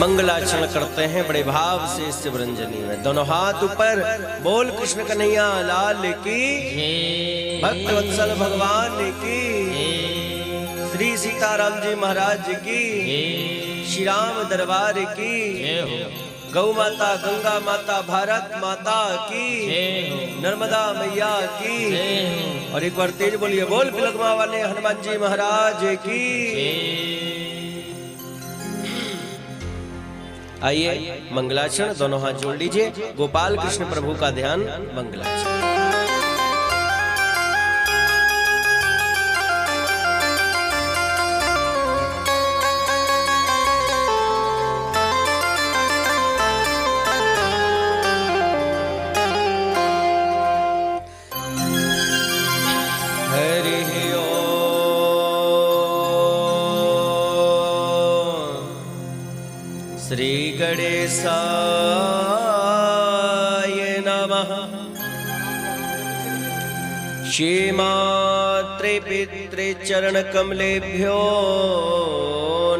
मंगलाचरण करते हैं बड़े भाव से शिवरंजनी में। दोनों हाथ ऊपर, बोल कृष्ण कन्हैया लाल की, भक्त वत्सल भगवान की, श्री सीताराम जी महाराज की, श्री राम दरबार की, गौ माता गंगा माता भारत माता की, नर्मदा मैया की। और एक बार तेज बोलिए, बोल बिलगमा वाले हनुमान जी महाराज की। आइए मंगलाचरण, दोनों हाथ जोड़ लीजिए। गोपाल कृष्ण प्रभु का ध्यान, मंगलाचरण। श्री गणेशाय नमः। श्रीमात्रे पित्रे चरण कमलेभ्यो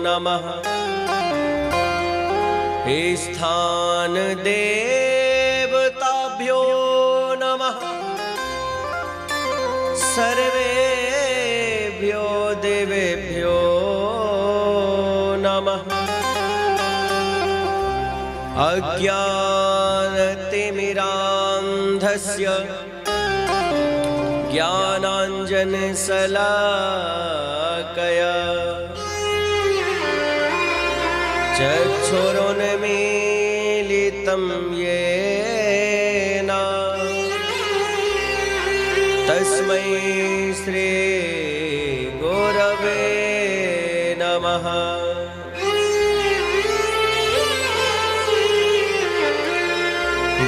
नमः। हे स्थान देवताभ्यो नमः। सर्वेभ्यो देवेभ्यो नमः। अज्ञानतिमिरान्धस्य ज्ञानाञ्जनशलाकया चक्षुरुन्मीलितं येन तस्मै श्री गुरवे नमः।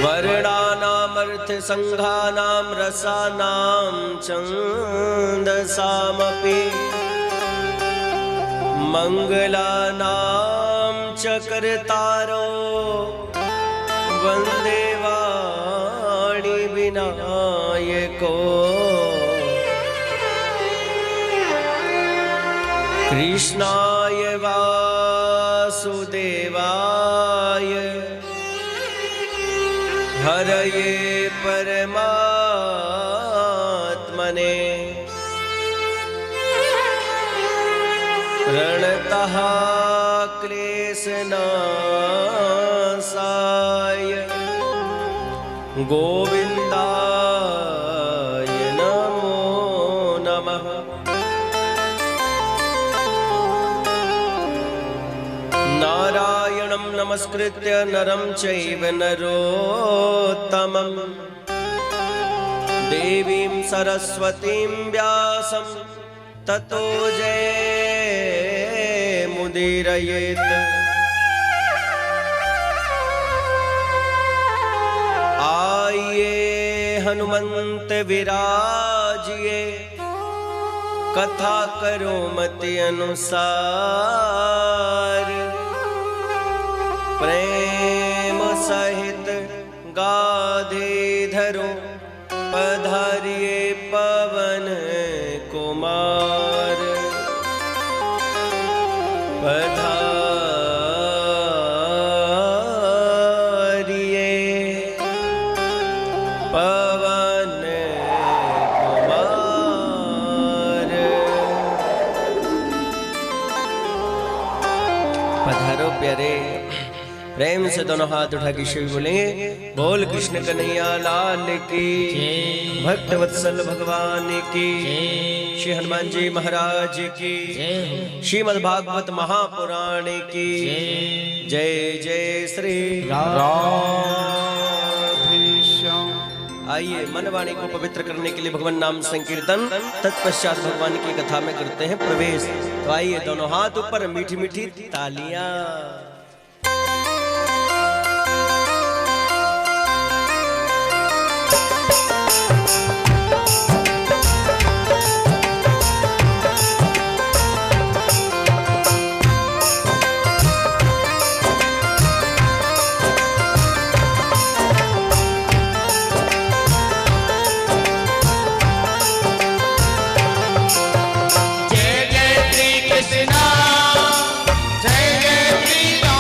वर्णानामर्थ संघानां रसानां छन्दसामपि मंगलानां च कर्तारो वन्दे वाणी विनायको। कृष्णाय वासुदेवाय हरये परमात्मने प्रणतः क्लेशनाशाय गोविन्दाय नमो नमः। नारायणं नमस्कृत्य नरं चैव नरोत्तमं देवीं सरस्वतीं व्यासं ततो जयमुदीरयेत्। आइए हनुमंत विराजिए कथा करो मति अनुसार। प्रेम सहित गाधेधरो पधारिए पवन कुमार। पधारिए पवन कुमार। पधारो प्यारे। प्रेम से दोनों हाथ उठा के शिव बोलेंगे, बोल कृष्ण कन्हैया लाल की, भक्त वत्सल भगवान की, श्री हनुमान जी महाराज की, श्रीमद् भागवत महापुराण की जय। जय श्री राधेश्याम। आइए मन वाणी को पवित्र करने के लिए भगवान नाम संकीर्तन, तत्पश्चात भगवान की कथा में करते हैं प्रवेश। तो आइए दोनों हाथ ऊपर, मीठी मीठी तालियां। जय जय श्री कृष्ण, जय जय श्री राम।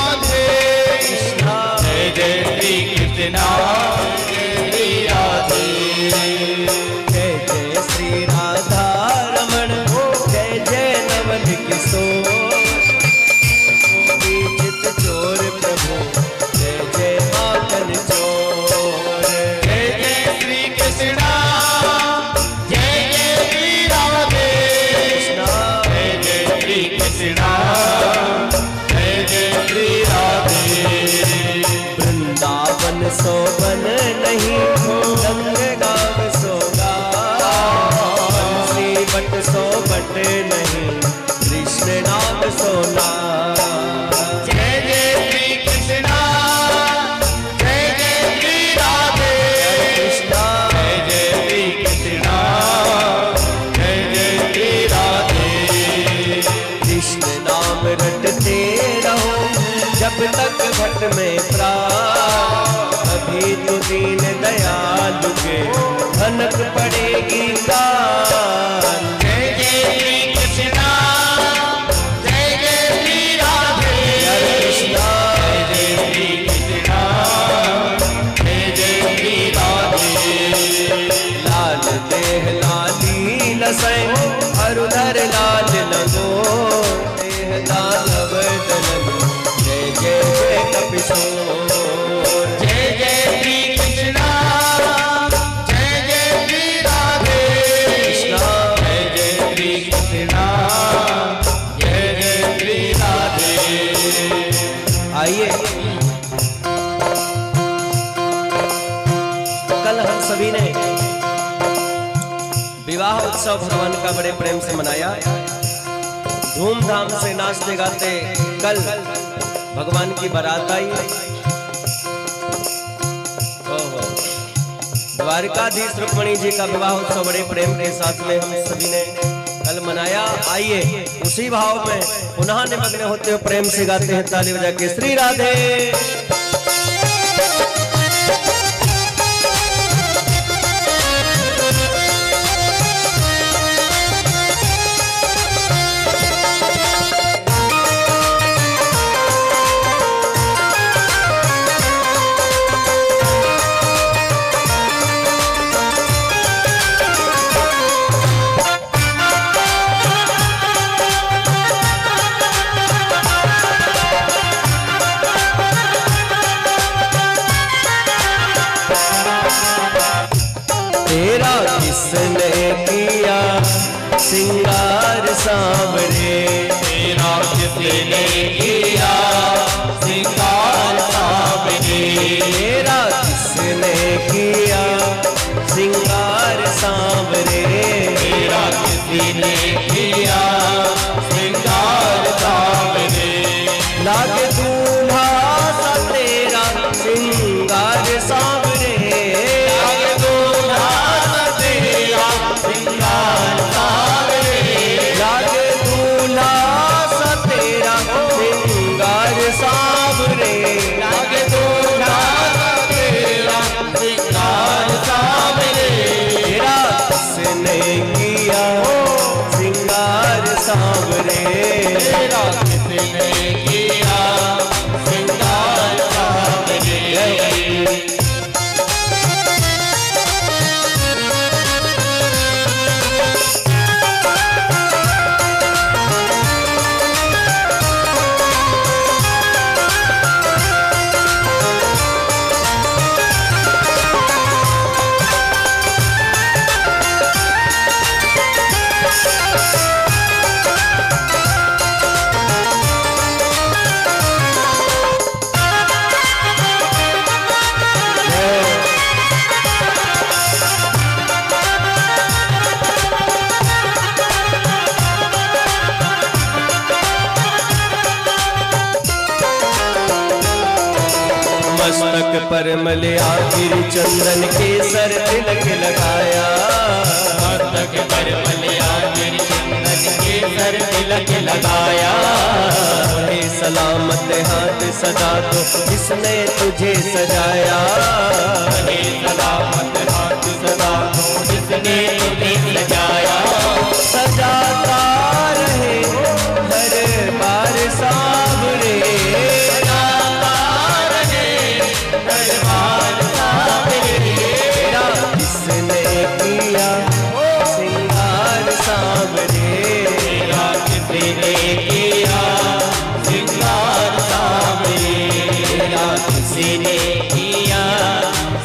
तक घट में प्राण, अभी तो दीन दयालु के भनक पड़ेगी कान। जय जय श्री कृष्णा, जय जय श्री राधे, जय कृष्णा जय श्री कृष्णा, जय जय श्री राधे। लाल देह लाली लसै अरुधर लाल लगो, देह दानव दलन जय जय जय कपिशोर। जय जय श्री कृष्णा, जय जय श्री राधे, कृष्णा जय जय श्री कृष्णा, जय जय श्री राधे। आइए कल हम सभी ने विवाह उत्सव भगवान का बड़े प्रेम से मनाया, धूमधाम से नाचते गाते कल भगवान की बारात आई। ओहो, द्वारकाधीश रुक्मणी जी का विवाह उत्सव बड़े प्रेम के साथ में हम सभी ने कल मनाया। आइए उसी भाव में पुनः निमग्न होते हुए प्रेम से गाते हैं ताली बजा के श्री राधे। तेरा किसने किया सिंगार सांवरे, तेरा किसने किया सिंगार सांवरे, तेरा किसने किया सिंगार सांवरे, तेरा किसने किया सिंगार सांवरे। लागे दूल्हा सा तेरा सिंगार सांवरे, लागे दूल्हा सा तेरा सिंगार सांवरे, लागे दूल्हा सा तेरा सिंगार सांवरे, लागे दूल्हा सा तेरा सिंगार सांवरे। तेरा किसने किया सिंगार सांवरे, तेरा किसने किया सिंगार सांवरे। मस्तक पर मलिया गिर चंदन केसर तिलक लगाया, मस्तक पर मलिया गिर चंदन केसर तिलक लगाया। हे सलामत हाथ सदा तो किसने तुझे सजाया, हे सलामत हाथ सदा जिसने तुझे सजाया। सजाता रहे हर बार सांवरे, सजाता रहे हर बार सांवरे। तेरा किसने किया सिंगार सांवरे, तेरा किसने किया सिंगार सांवरे, तेरा किसने किया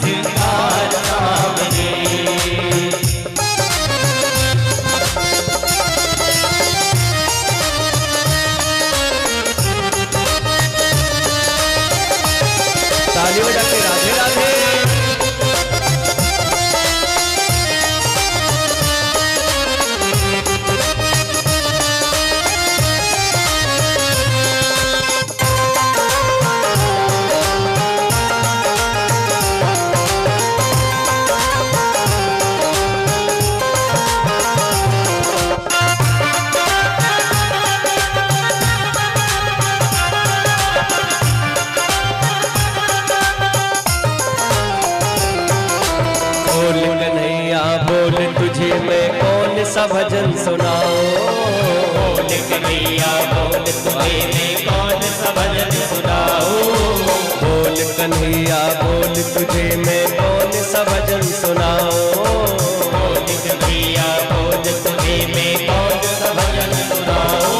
सिंगार सांवरे। तालियों बजा के राधे राधे। सा भजन सुनाओ। बोल कन्हैया बोल तुझे मैं कौन सा भजन सुनाऊं। बोल कन्हैया बोल तुझे मैं कौन सा भजन सुनाओ। बोल कन्हैया बोल तुझे मैं कौन सा भजन सुनाऊं।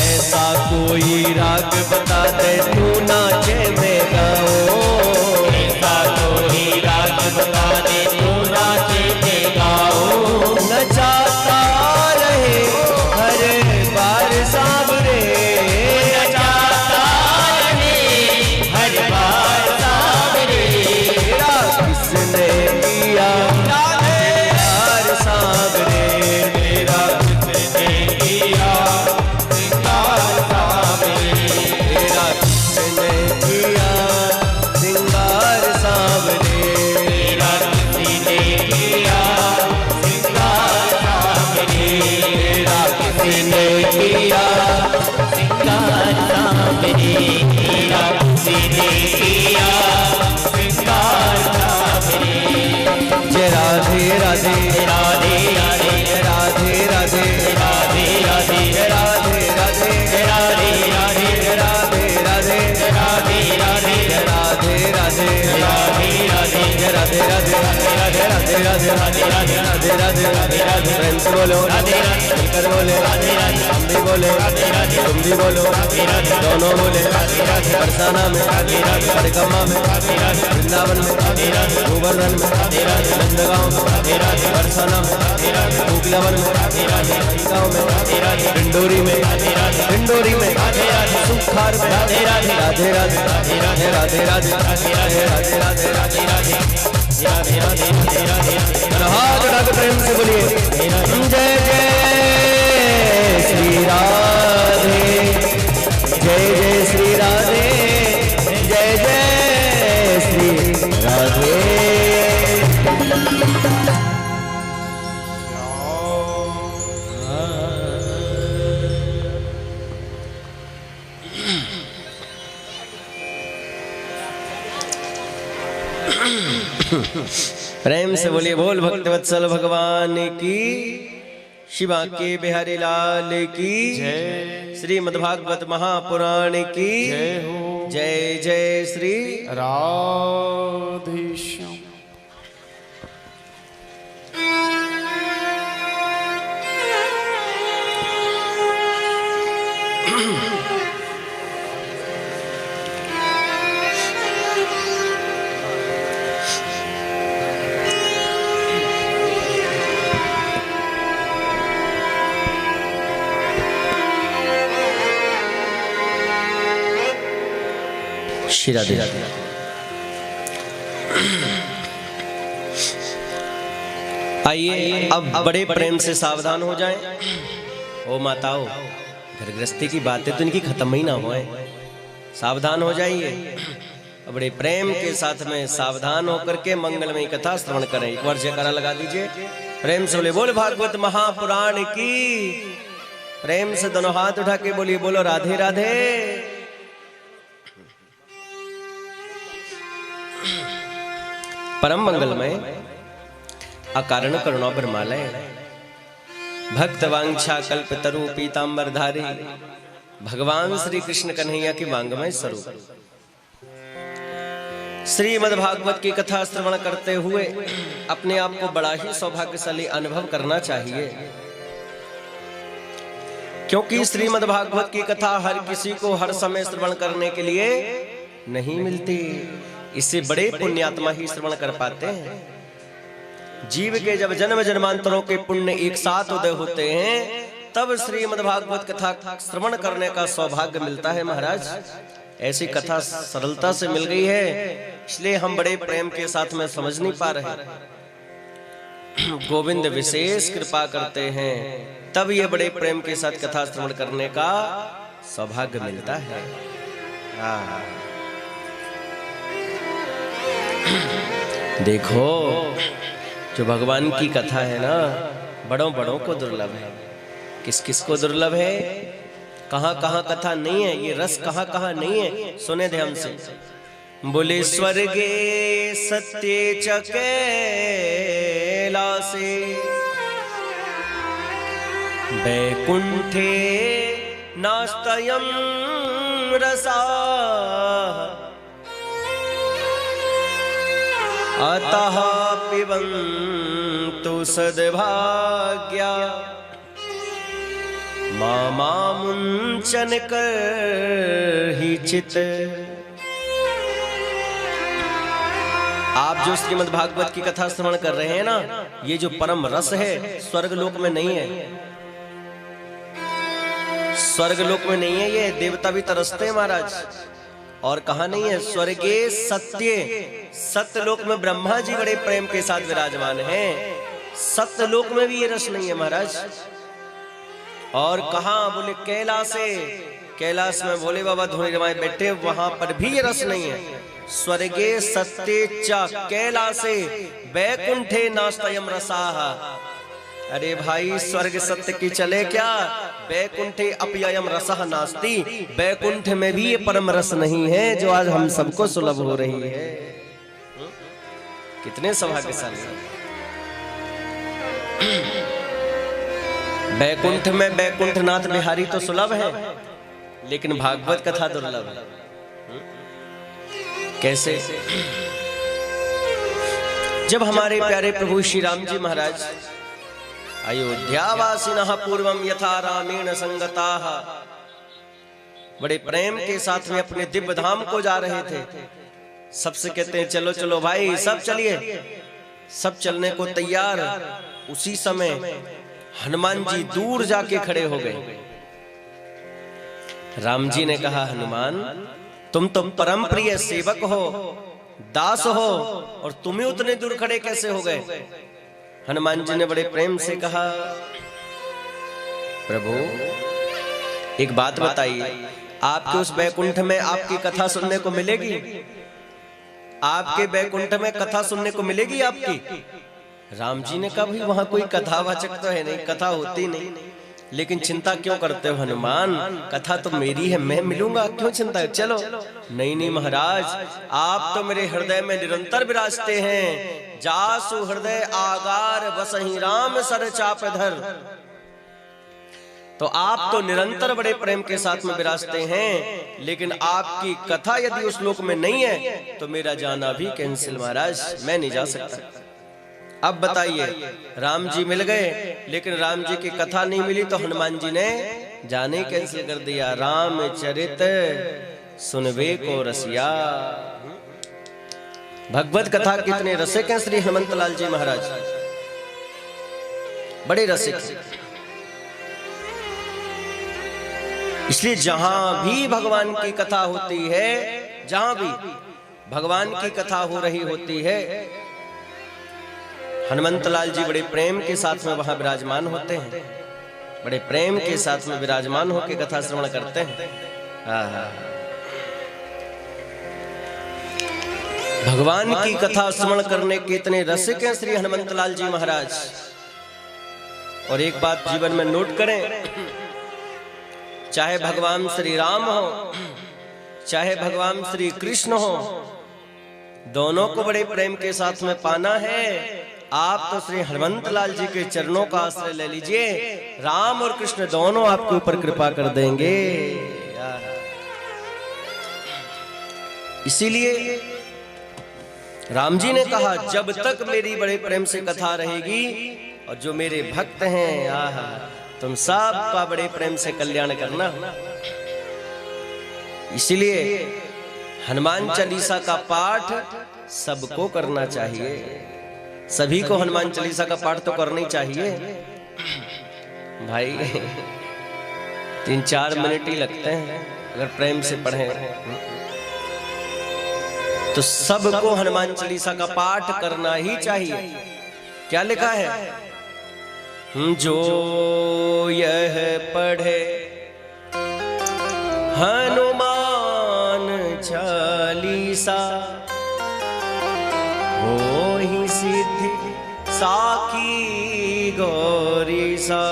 ऐसा कोई राग बता दे तू नाचे मैं गाऊं। ऐसा कोई राग बता दे तू नाचे मैं गाऊं। नचाता रहे हर बार सांवरे, नचाता रहे हर बार सांवरे। तेरा किसने किया प्यार सांवरे। तेरा किसने किया सिंगार सांवरे। तेरा किसने किया सिंगार सांवरे। तेरा किसने किया सिंगार सांवरे। तेरा किसने किया सिंगार सांवरे। तेरा किसने किया सिंगार सांवरे। जय राधे राधे राधे राधे जय राधे राधे राधे राधे जय राधे राधे राधे राधे जय राधे राधे राधे राधे जय राधे राधे राधे राधे जय राधे राधे जय राधे राधे राधे राधे राधे राधे प्रेम से बोलो राधे राधे मिलकर बोले राधे राधे हम भी बोले राधे राधे तुम भी बोलो राधे राधे दोनों बोले राधे राधे बरसाना में राधे राधे परिक्रमा में राधे राधे वृंदावन में राधे राधे गोवर्धन में राधे राधे नंदगांव में राधे राधे बरसाना में राधे राधे कोकिलावन में राधे राधे गाँव में राधे राधे डिंडोरी में राधे राधे डिंडोरी में राधे राधे सुखार में राधे राधे राधे राधे राधे राधे राधे राधे राधे राधे राधे राधे राधे राधे राधे राधे राधे हाथ उठा के प्रेम से बोलिए जय जय श्री राधे जय जय श्री राधे जय जय श्री राधे। प्रेम से बोलिए बोल भक्तवत्सल भगवान की, शिवा के बिहारी लाल की जय। श्रीमद्भागवत महापुराण की जय हो। जय जय श्री राधे श्याम। श्री राधे। आइए अब बड़े प्रेम से सावधान हो जाएं। ओ माताओं, घर गृहस्थी की बातें तो इनकी खत्म ही ना होए, सावधान हो जाइए। बड़े प्रेम के साथ में सावधान होकर के मंगलमयी कथा श्रवण करें। एक बार जयकारा लगा दीजिए प्रेम से, बोले बोल भागवत महापुराण की। प्रेम से दोनों हाथ उठा के बोलिए बोलो राधे राधे। परम मंगलमय अकारण करुणा ब्रह्मालय भक्त वांछा कल्प तरु पीतांबर धारी भगवान श्री कृष्ण कन्हैया की वांगमय स्वरूप श्रीमद् भागवत की कथा श्रवण करते हुए अपने आप को बड़ा ही सौभाग्यशाली अनुभव करना चाहिए, क्योंकि श्रीमद् भागवत की कथा हर किसी को हर समय श्रवण करने के लिए नहीं मिलती। इससे बड़े पुण्यात्मा ही श्रवण कर पाते हैं। जीव के जब जन्म जन्मांतरों के पुण्य एक साथ उदय होते हैं, तब श्रीमद् भागवत कथा श्रवण करने का सौभाग्य मिलता है। महाराज, ऐसी कथा सरलता से मिल गई है, इसलिए हम बड़े प्रेम के साथ में समझ नहीं पा रहे। गोविंद विशेष कृपा करते हैं, तब ये बड़े प्रेम के साथ कथा श्रवण करने का सौभाग्य मिलता है। देखो, जो भगवान की कथा है ना, बड़ों बड़ों को दुर्लभ है। किस किस को दुर्लभ है? कहां कहां कथा नहीं है, ये रस कहां कहां नहीं है। सुने ध्यान से। बोले स्वर्गे सत्ये च कैलासे वैकुंठे नास्तयं रसाः अतः पिबन्तु सद्भाग्या मामुञ्चन कर्हिचित्। आप जो श्रीमद् भागवत की कथा श्रवण कर रहे हैं ना, ये जो परम रस है स्वर्ग लोक में नहीं है, स्वर्ग लोक में नहीं है, ये देवता भी तरसते हैं महाराज। और कहा नहीं है, स्वर्गे सत्य लोक में ब्रह्मा जी बड़े प्रेम के साथ विराजमान हैं, सत्य लोक में भी ये रस नहीं है महाराज। और कहा बोले कैलाश में भोले बाबा धोनी रमाए बैठे, वहां पर भी ये रस नहीं है। स्वर्गे सत्ये च कैलासे वैकुंठे नास्तयं रसाः। अरे भाई स्वर्ग सत्य की चले क्या, वैकुंठे अपययम रसः नास्ति, वैकुंठ में भी ये परम रस नहीं है जो आज हम सबको सुलभ हो रही है। कितने सौभाग्यशाली। वैकुंठ में वैकुंठनाथ बिहारी तो सुलभ है, लेकिन भागवत कथा दुर्लभ है। कैसे? जब हमारे प्यारे प्रभु श्री राम जी महाराज अयोध्यावासिनः पूर्वम यथा रामेण संगताः, बड़े प्रेम के साथ में अपने दिव्य धाम को जा रहे थे। सबसे कहते हैं चलो चलो भाई सब चलिए, सब चलने को तैयार। उसी समय हनुमान जी दूर जाके खड़े हो गए। राम जी ने कहा, हनुमान तुम तो परम प्रिय सेवक हो, दास हो, और तुम्हें उतने दूर खड़े कैसे हो गए? हनुमान जी ने बड़े प्रेम से कहा, प्रभु एक बात बताइए, आपके उस वैकुंठ में आपकी कथा सुनने को मिलेगी? आपके वैकुंठ में कथा सुनने को मिलेगी आपकी? राम जी ने कहा, भाई वहां कोई कथावाचक तो है नहीं, कथा होती नहीं, लेकिन चिंता क्यों करते हो हनुमान, कथा तो मेरी है, मैं मिलूंगा, क्यों चिंता है? चलो। नहीं महाराज, आप तो मेरे हृदय में निरंतर विराजते हैं। जासु हृदय आगार बसहि राम सर चाप धर। तो आप तो निरंतर बड़े प्रेम के साथ में विराजते हैं, लेकिन आपकी कथा यदि उस लोक में नहीं है तो मेरा जाना भी कैंसिल महाराज, मैं नहीं जा सकता। अब बताइए, राम जी मिल गए, लेकिन राम जी की कथा नहीं मिली, तो हनुमान जी ने जाने कैंसिल कर दिया। राम चरित सुनवे को रसिया। भगवत कथा कितने रसिक हैं श्री हनुमंत लाल जी महाराज, बड़े रसिक। इसलिए जहां भी भगवान की कथा होती है, जहां भी भगवान की कथा हो रही होती है, हनुमंत लाल जी बड़े प्रेम के साथ में वहां विराजमान होते हैं, बड़े प्रेम के साथ में विराजमान होकर कथा श्रवण करते हैं। भगवान की कथा श्रवण करने के इतने रसिक हैं श्री हनुमंत लाल जी महाराज। और एक बात जीवन में नोट करें, चाहे भगवान श्री राम हो, चाहे भगवान श्री कृष्ण हो, दोनों को बड़े प्रेम के साथ में पाना है। आप तो श्री हनुमंत लाल जी के चरणों का आश्रय ले लीजिए, राम और कृष्ण दोनों आपके ऊपर कृपा कर देंगे। इसीलिए राम जी ने कहा, जब तक मेरी बड़े प्रेम से कथा रहेगी और जो मेरे भक्त हैं, तुम सब का बड़े प्रेम से कल्याण करना। इसीलिए हनुमान चालीसा का पाठ सबको करना चाहिए, सभी को हनुमान चालीसा का पाठ तो करना ही चाहिए भाई। 3-4 मिनट ही लगते हैं अगर प्रेम से पढ़ें तो सबको हनुमान चालीसा का पाठ करना ही चाहिए। क्या लिखा है? जो यह पढ़े हनुमान चालीसा, हो ही सिद्धि साखी गौरी सा।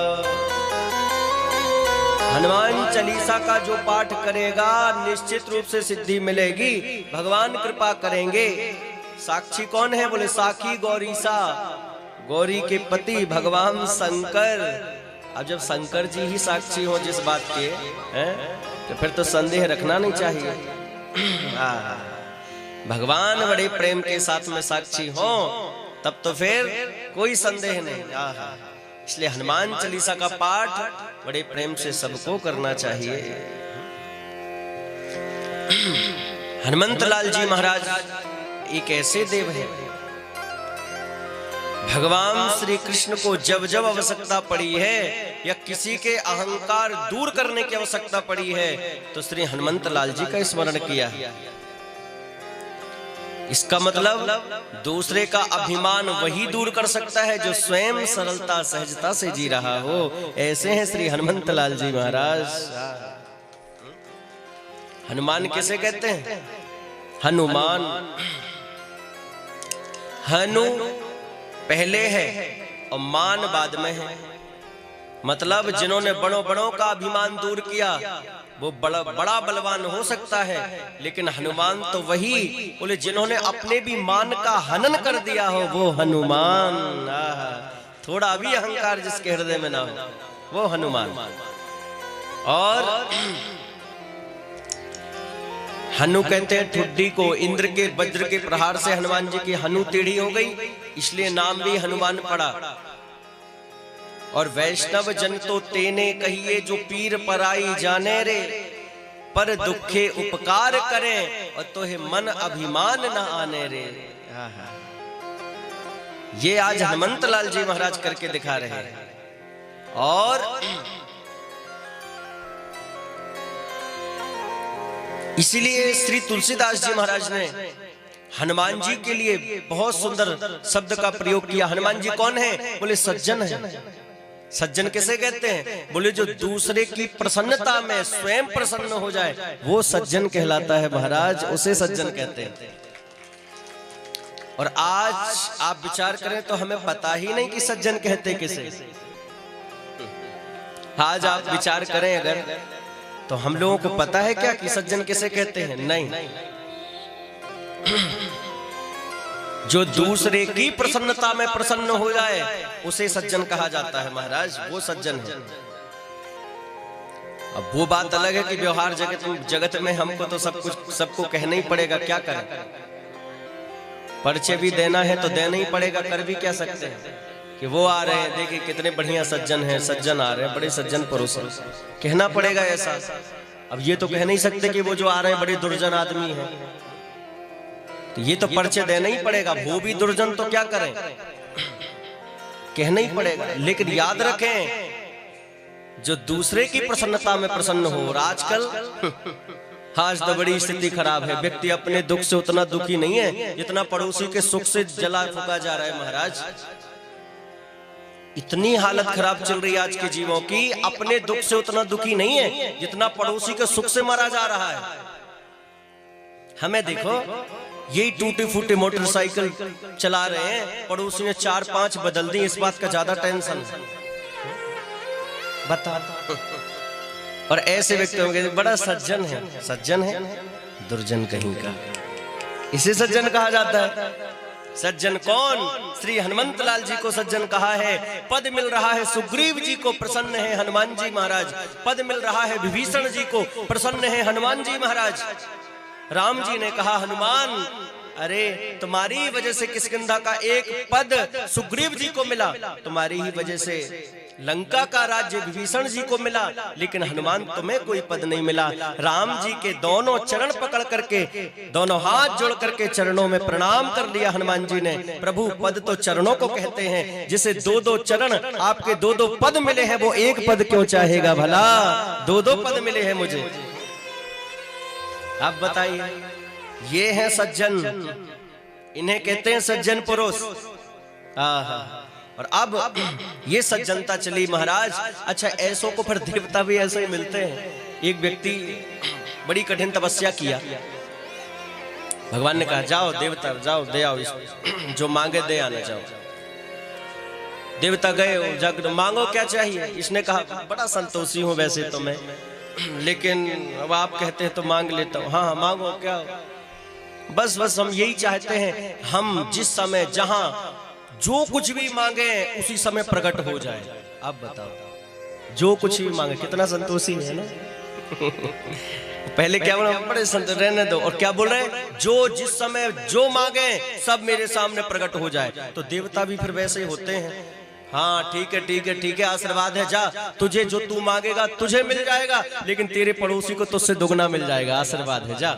हनुमान चालीसा का जो पाठ करेगा निश्चित रूप से सिद्धि मिलेगी, भगवान कृपा करेंगे। साक्षी कौन है? बोले साखी गौरी सा, गौरी के पति भगवान शंकर। अब जब शंकर जी ही साक्षी हो जिस बात के हैं, तो फिर तो संदेह रखना नहीं चाहिए। भगवान बड़े प्रेम के साथ में साक्षी हो तब तो फिर कोई संदेह नहीं। इसलिए हनुमान चालीसा का पाठ बड़े प्रेम से सबको करना चाहिए। हनुमंत लाल जी महाराज एक ऐसे देव हैं, भगवान श्री कृष्ण को जब जब आवश्यकता पड़ी है या किसी के अहंकार दूर करने की आवश्यकता पड़ी है तो श्री हनुमंत लाल जी का स्मरण किया। इसका मतलब दूसरे का अभिमान वही दूर कर सकता है जो स्वयं सरलता सहजता से जी रहा हो। ऐसे हैं श्री हनुमंत लाल जी महाराज। हनुमान किसे कहते हैं? हनुमान, हनु पहले है और मान बाद में है। मतलब जिन्होंने बड़ों बड़ों का अभिमान दूर किया वो बड़ा बलवान हो सकता है, लेकिन हनुमान तो वही बोले जिन्होंने अपने भी मान का हनन कर दिया हो वो हनुमान। थोड़ा भी अहंकार जिसके हृदय में ना हो वो हनुमान। और हनु कहते हैं ठुड्डी को। इंद्र के वज्र के प्रहार से हनुमान जी की हनु टेढ़ी हो गई, इसलिए नाम भी हनुमान पड़ा। और वैष्णव जन तो तेने कहिए जो पीर पराई जाने रे, पर दुखे उपकार करें और तोहे मन अभिमान न आने रे। ये आज हनुमंत लाल जी महाराज करके दिखा रहे हैं। और इसीलिए श्री तुलसीदास जी महाराज ने हनुमान जी के लिए बहुत सुंदर शब्द का प्रयोग किया। हनुमान जी कौन है? बोले सज्जन है। सज्जन किसे कहते हैं? बोले जो दूसरे की प्रसन्नता में स्वयं प्रसन्न हो जाए वो सज्जन कहलाता है महाराज, उसे सज्जन कहते हैं। और आज आप विचार करें तो हमें पता ही नहीं कि सज्जन कहते किसे। आज आप विचार करें अगर तो हम लोगों को पता है क्या कि सज्जन किसे कहते हैं? नहीं। जो दूसरे की प्रसन्नता में प्रसन्न हो जाए उसे सज्जन कहा जाता है महाराज, वो सज्जन है। अब वो बात अलग है कि व्यवहार जगत में हमको तो सब कुछ सबको कहना ही पड़ेगा, क्या करें? परिचय भी देना है तो देना ही पड़ेगा, कर भी क्या सकते हैं कि वो आ रहे हैं, देखिए कितने बढ़िया सज्जन हैं, सज्जन आ रहे हैं, बड़े सज्जन पुरुष हैं, कहना पड़ेगा ऐसा। अब ये तो कह नहीं सकते कि वो जो आ रहे हैं बड़े दुर्जन आदमी हैं, तो ये तो परिचय देना ही पड़ेगा। वो भी दुर्जन तो क्या करें, कहना ही पड़ेगा। लेकिन याद रखें जो दूसरे की प्रसन्नता में प्रसन्न हो। और आजकल आज तो बड़ी स्थिति खराब है, व्यक्ति अपने दुख से उतना दुखी नहीं है जितना पड़ोसी के सुख से जला फूका जा रहा है महाराज। इतनी हालत खराब चल रही है आज के जीवों की, अपने दुख से उतना दुखी नहीं है जितना पड़ोसी के सुख से मारा जा रहा है। हमें देखो यही टूटी फूटी मोटरसाइकिल चला रहे हैं, पड़ोसी ने 4-5 बदल दी, इस बात का ज्यादा टेंशन बता। और ऐसे व्यक्ति होंगे बड़ा सज्जन है, सज्जन है दुर्जन कहीं का, इसे सज्जन कहा जाता है। सज्जन कौन? श्री हनुमंत लाल जी को सज्जन कहा है। पद मिल रहा है सुग्रीव जी को, प्रसन्न है हनुमान जी महाराज। पद मिल रहा है विभीषण जी को, प्रसन्न है हनुमान जी महाराज। राम जी ने कहा हनुमान अरे तुम्हारी वजह से किष्किंधा का एक पद सुग्रीव जी को मिला, तुम्हारी ही वजह से लंका का राज्य विभीषण जी को मिला, लेकिन हनुमान तुम्हें कोई पद नहीं मिला। राम जी के दोनों चरण पकड़ करके, दोनों हाथ जोड़ करके चरणों में प्रणाम कर लिया हनुमान जी ने। प्रभु पद तो चरणों को कहते हैं, जिसे 2-2 चरण आपके 2-2 पद मिले हैं वो एक पद क्यों चाहेगा भला? 2-2 पद मिले हैं मुझे। आप बताइए, ये है सज्जन, इन्हें कहते हैं सज्जन पुरुष। और अब ये सज्जनता चली महाराज। अच्छा ऐसों को फिर देवता भी ऐसे ही मिलते हैं। एक व्यक्ति बड़ी कठिन तपस्या किया, भगवान ने कहा जाओ देवता जाओ दे आओ, जो मांगे दे आना जाओ। देवता गए, जग मांगो क्या चाहिए? इसने कहा बड़ा संतोषी हूं वैसे तो मैं, लेकिन अब आप कहते हैं तो मांग लेता हूँ। हाँ मांगो क्या? बस हम यही चाहते हैं हम जिस समय जहां जो कुछ भी मांगे उसी समय प्रकट हो जाए। अब बताओ जो कुछ भी मांगे, कितना संतोषी है ना। पहले क्या बोला, बड़े संत रहने दो, और क्या बोल रहे हैं, जो जिस समय जो मांगे सब मेरे सामने प्रकट हो जाए। तो देवता भी फिर वैसे ही होते हैं। हाँ ठीक है ठीक है ठीक है, आशीर्वाद है, जा, तुझे जो तू मांगेगा तुझे मिल जाएगा, लेकिन तेरे पड़ोसी को तुझसे दुगना मिल जाएगा, आशीर्वाद है, जा।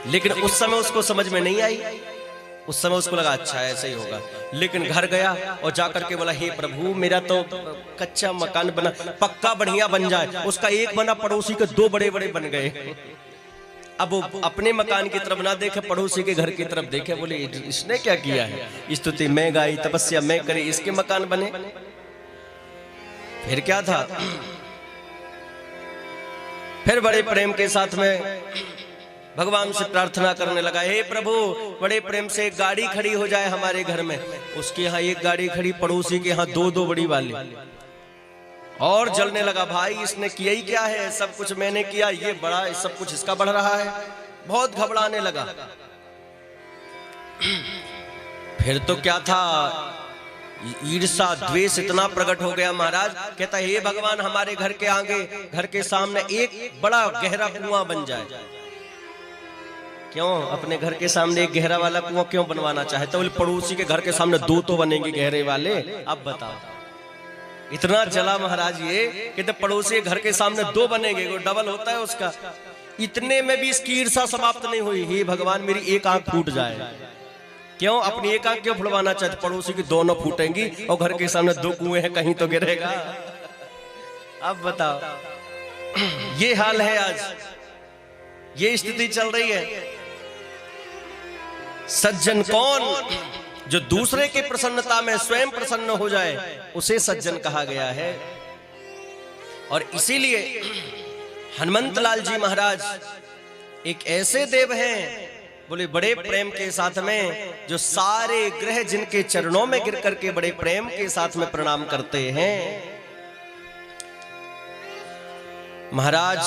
लेकिन उस समय उसको समझ में नहीं आई, उस समय उसको लगा अच्छा ऐसा ही होगा। लेकिन घर गया और जाकर के बोला, हे प्रभु मेरा तो कच्चा मकान बना, पक्का बढ़िया बन जाए। उसका एक बना, पड़ोसी के दो बड़े बड़े बन गए। अब वो अपने मकान की तरफ ना देखे, पड़ोसी के घर की तरफ देखे, बोले इसने क्या किया है, स्तुति मैं गाई, तपस्या मैं करी, इसके मकान बने। फिर क्या था, फिर बड़े प्रेम के साथ में भगवान से प्रार्थना करने लगा, हे प्रभु बड़े प्रेम से एक गाड़ी खड़ी हो जाए हमारे घर में। उसके यहाँ एक गाड़ी खड़ी, पड़ोसी के यहाँ दो दो बड़ी वाली। और जलने लगा, भाई इसने किया ही क्या है, सब कुछ मैंने किया, ये बड़ा सब कुछ इसका बढ़ रहा है। बहुत घबराने लगा। फिर तो क्या था, ईर्षा द्वेष इतना प्रकट हो गया। महाराज कहता, हे भगवान हमारे घर के आगे, घर के सामने एक बड़ा गहरा कुआं बन जाए। क्यों अपने घर के सामने एक गहरा वाला कुआं क्यों बनवाना चाहते? बोले पड़ोसी के घर के सामने दो तो बनेंगे गहरे वाले। अब बताओ, इतना जला महाराज ये कहते पड़ोसी के घर के सामने दो बनेंगे, वो डबल होता है उसका। इतने में भी इसकी ईर्षा समाप्त नहीं हुई। हे भगवान मेरी एक आंख फूट जाए। क्यों अपनी एक आंख क्यों फुलवाना चाहते? पड़ोसी की दोनों फूटेंगी और घर के सामने दो कुएं हैं, कहीं तो गिरेगा। अब बताओ, ये हाल है आज, ये स्थिति चल रही है। सज्जन कौन? जो दूसरे की प्रसन्नता में स्वयं प्रसन्न हो जाए, उसे सज्जन कहा गया है। और इसीलिए हनुमंत लाल जी महाराज एक ऐसे देव हैं, बोले बड़े प्रेम के साथ में, जो सारे ग्रह जिनके चरणों में गिर करके बड़े प्रेम के साथ में प्रणाम करते हैं। महाराज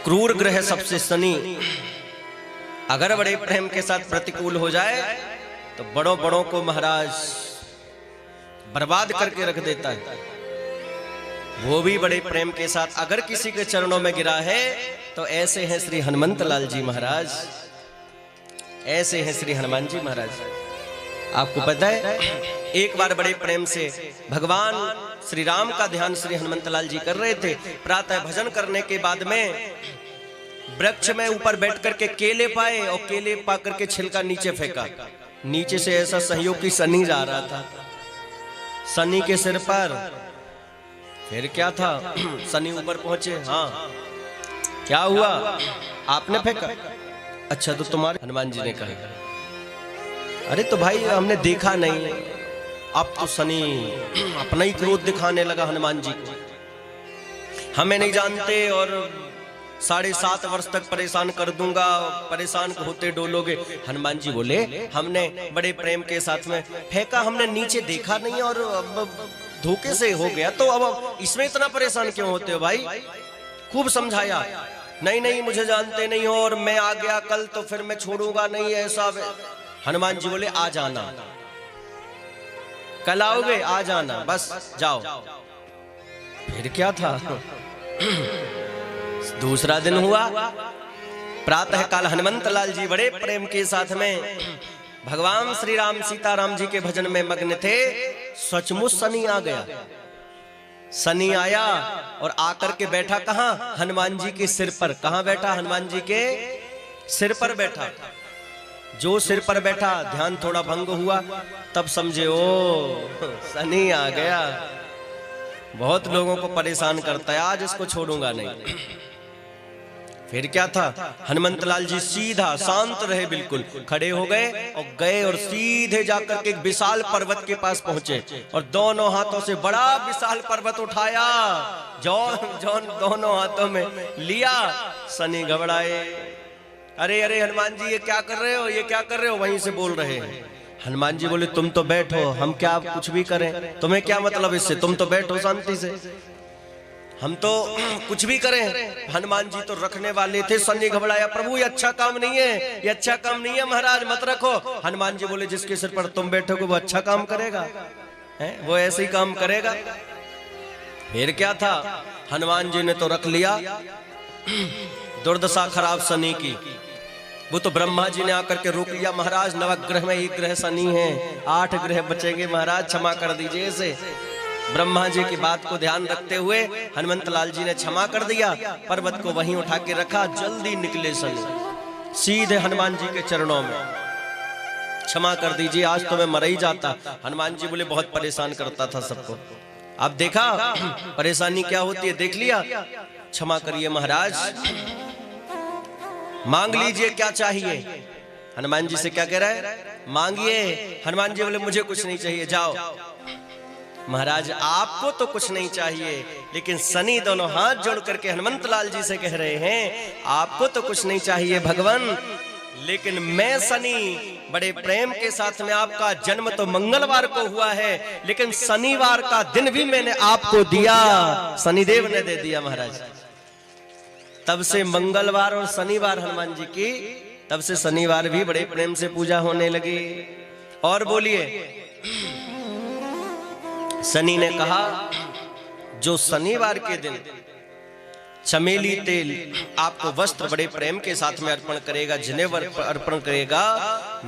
क्रूर ग्रह सबसे शनि अगर बड़े प्रेम के साथ प्रतिकूल हो जाए तो बड़ों बड़ों को महाराज बर्बाद करके रख देता है। वो भी बड़े प्रेम के साथ अगर किसी के चरणों में गिरा है तो ऐसे हैं श्री हनुमंत लाल जी महाराज, ऐसे हैं श्री हनुमान जी महाराज। आपको पता है, एक बार बड़े प्रेम से भगवान श्री राम का ध्यान श्री हनुमंत लाल जी कर रहे थे। प्रातः भजन करने के बाद में वृक्ष में ऊपर बैठ करके केले पाए और केले पा करके छिलका नीचे फेंका। नीचे से ऐसा सहयोग की शनि जा रहा था, शनि के सिर पर। फिर क्या था, शनि ऊपर पहुंचे। हाँ क्या हुआ, आपने फेंका? अच्छा तो तुम्हारे हनुमान जी ने कहा, अरे तो भाई हमने देखा नहीं। अब तो शनि अपना ही क्रोध दिखाने लगा हनुमान जी को, हमें नहीं जानते और 7.5 वर्ष तक परेशान कर दूंगा, परेशान होते डोलोगे। हनुमान जी बोले, हमने बड़े प्रेम के साथ में फेंका, हमने नीचे देखा नहीं और अब धोखे से हो गया, तो अब इसमें इतना परेशान क्यों होते हो भाई? खूब समझाया, नहीं नहीं मुझे जानते नहीं हो और मैं आ गया कल तो फिर मैं छोड़ूंगा नहीं ऐसा। हनुमान जी बोले, आ जाना, कल आओगे, आ जाना, बस जाओ। फिर क्या था, दूसरा दिन हुआ, प्रातः काल हनुमंत लाल जी बड़े प्रेम के साथ में भगवान श्री राम सीताराम जी के भजन में मग्न थे। सचमुच शनि आ गया। शनि आया और आकर के बैठा कहां? हनुमान जी के सिर पर। कहां बैठा? हनुमान जी के सिर पर बैठा। जो सिर पर बैठा, ध्यान थोड़ा भंग हुआ, तब समझे ओ शनि आ गया, बहुत लोगों को परेशान करता है, आज इसको छोड़ूंगा नहीं। फिर क्या था, हनुमंत लाल जी सीधा शांत रहे, बिल्कुल खड़े हो गए और गए और सीधे जाकर के एक विशाल पर्वत के पास पहुंचे और दोनों हाथों से बड़ा विशाल पर्वत उठाया, जौन दोनों हाथों में लिया। शनि घबराए, अरे अरे हनुमान जी ये क्या कर रहे हो, ये क्या कर रहे हो? वहीं से बोल रहे हैं। हनुमान जी बोले, तुम तो बैठो, हम क्या कुछ भी करें, तुम्हें क्या मतलब इससे, तुम तो बैठो शांति से, हम तो कुछ भी करें। हनुमान जी तो रखने वाले थे, शनि घबराया, प्रभु ये अच्छा काम नहीं है, ये अच्छा काम नहीं है महाराज, मत रखो। हनुमान जी बोले, जिसके सिर पर तुम बैठोगे वो अच्छा काम करेगा। है, वो ऐसे ही काम करेगा। फिर क्या था, हनुमान जी ने तो रख लिया दुर्दशा खराब शनि की। वो तो ब्रह्मा जी ने आकर के रोक लिया, महाराज नवग्रह में एक ग्रह शनि है, 8 ग्रह बचेंगे, महाराज क्षमा कर दीजिए इसे। ब्रह्मा जी की बात को ध्यान रखते हुए हनुमंत लाल जी ने क्षमा कर दिया, पर्वत को वहीं उठा के रखा। जल्दी निकले शनि सीधे हनुमान जी के चरणों में, क्षमा कर दीजिए, आज तो मैं मर ही जाता। हनुमान जी बोले बहुत परेशान करता था सबको, अब देखा परेशानी क्या होती है, देख लिया, क्षमा करिए महाराज, मांग लीजिए क्या चाहिए। हनुमान जी से क्या कह रहा है, मांगिए। हनुमान जी बोले मुझे कुछ नहीं चाहिए, जाओ। महाराज आपको तो कुछ नहीं चाहिए, लेकिन शनि दोनों हाथ जोड़ करके हनुमंत लाल जी से कह रहे हैं आपको तो कुछ नहीं चाहिए भगवान, लेकिन मैं शनि बड़े प्रेम के साथ में, आपका जन्म तो मंगलवार को हुआ है, लेकिन शनिवार का दिन भी मैंने आपको दिया, शनिदेव ने दे दिया महाराज। तब से मंगलवार और शनिवार हनुमान जी की, तब से शनिवार भी बड़े प्रेम से पूजा होने लगी। और बोलिए, शनि ने कहा जो शनिवार के दिन चमेली तेल आपको वस्त्र बड़े प्रेम के साथ में अर्पण करेगा, जिनेवर अर्पण करेगा,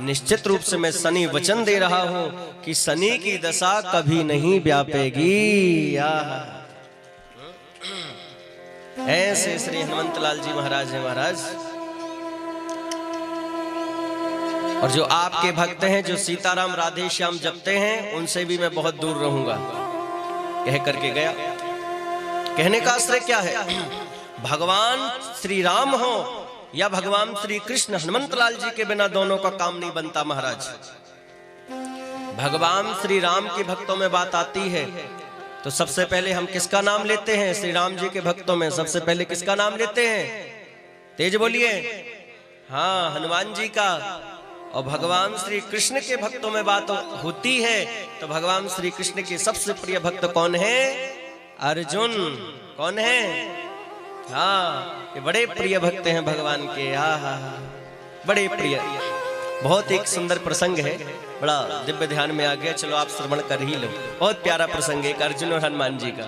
निश्चित रूप से मैं शनि वचन दे रहा हूं कि शनि की दशा कभी नहीं व्यापेगी। ऐसे श्री हनुमंत लाल जी महाराज है महाराज। और जो आपके भक्त हैं, जो सीताराम राधे श्याम जपते हैं, उनसे भी मैं बहुत दूर रहूंगा, कह करके गया। कहने का आश्रय क्या है, भगवान श्री राम हो या भगवान श्री कृष्ण, हनुमंत लाल जी के बिना दोनों का काम नहीं बनता महाराज। भगवान श्री राम के भक्तों में बात आती है तो सबसे पहले हम किसका नाम लेते हैं, श्री राम जी के भक्तों में सबसे पहले किसका नाम लेते हैं, तेज बोलिए, हाँ हनुमान जी का। और भगवान श्री कृष्ण के भक्तों में बात होती है तो भगवान श्री कृष्ण के सबसे प्रिय भक्त कौन है, अर्जुन। कौन है, हाँ ये बड़े प्रिय भक्त हैं भगवान के, हाँ बड़े प्रिय। बहुत एक सुंदर प्रसंग है, बड़ा दिव्य ध्यान में आ गया, चलो आप श्रवण कर ही लो। बहुत प्यारा प्रसंग है अर्जुन और हनुमान जी का।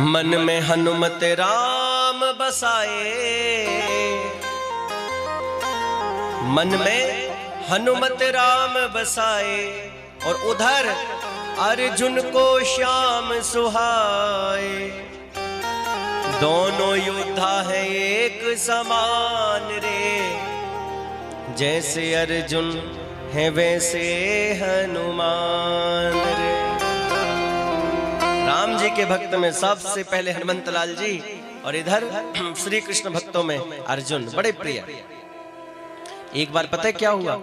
मन में हनुमत राम बसाए, मन में हनुमत राम बसाए, और उधर अर्जुन को श्याम सुहाए। दोनों योद्धा है एक समान रे, जैसे अर्जुन है वैसे हनुमान रे। राम जी के भक्त में सबसे पहले हनुमंत लाल जी, और इधर श्री कृष्ण भक्तों में अर्जुन, बड़े प्रिय। एक बार पता है क्या हुआ,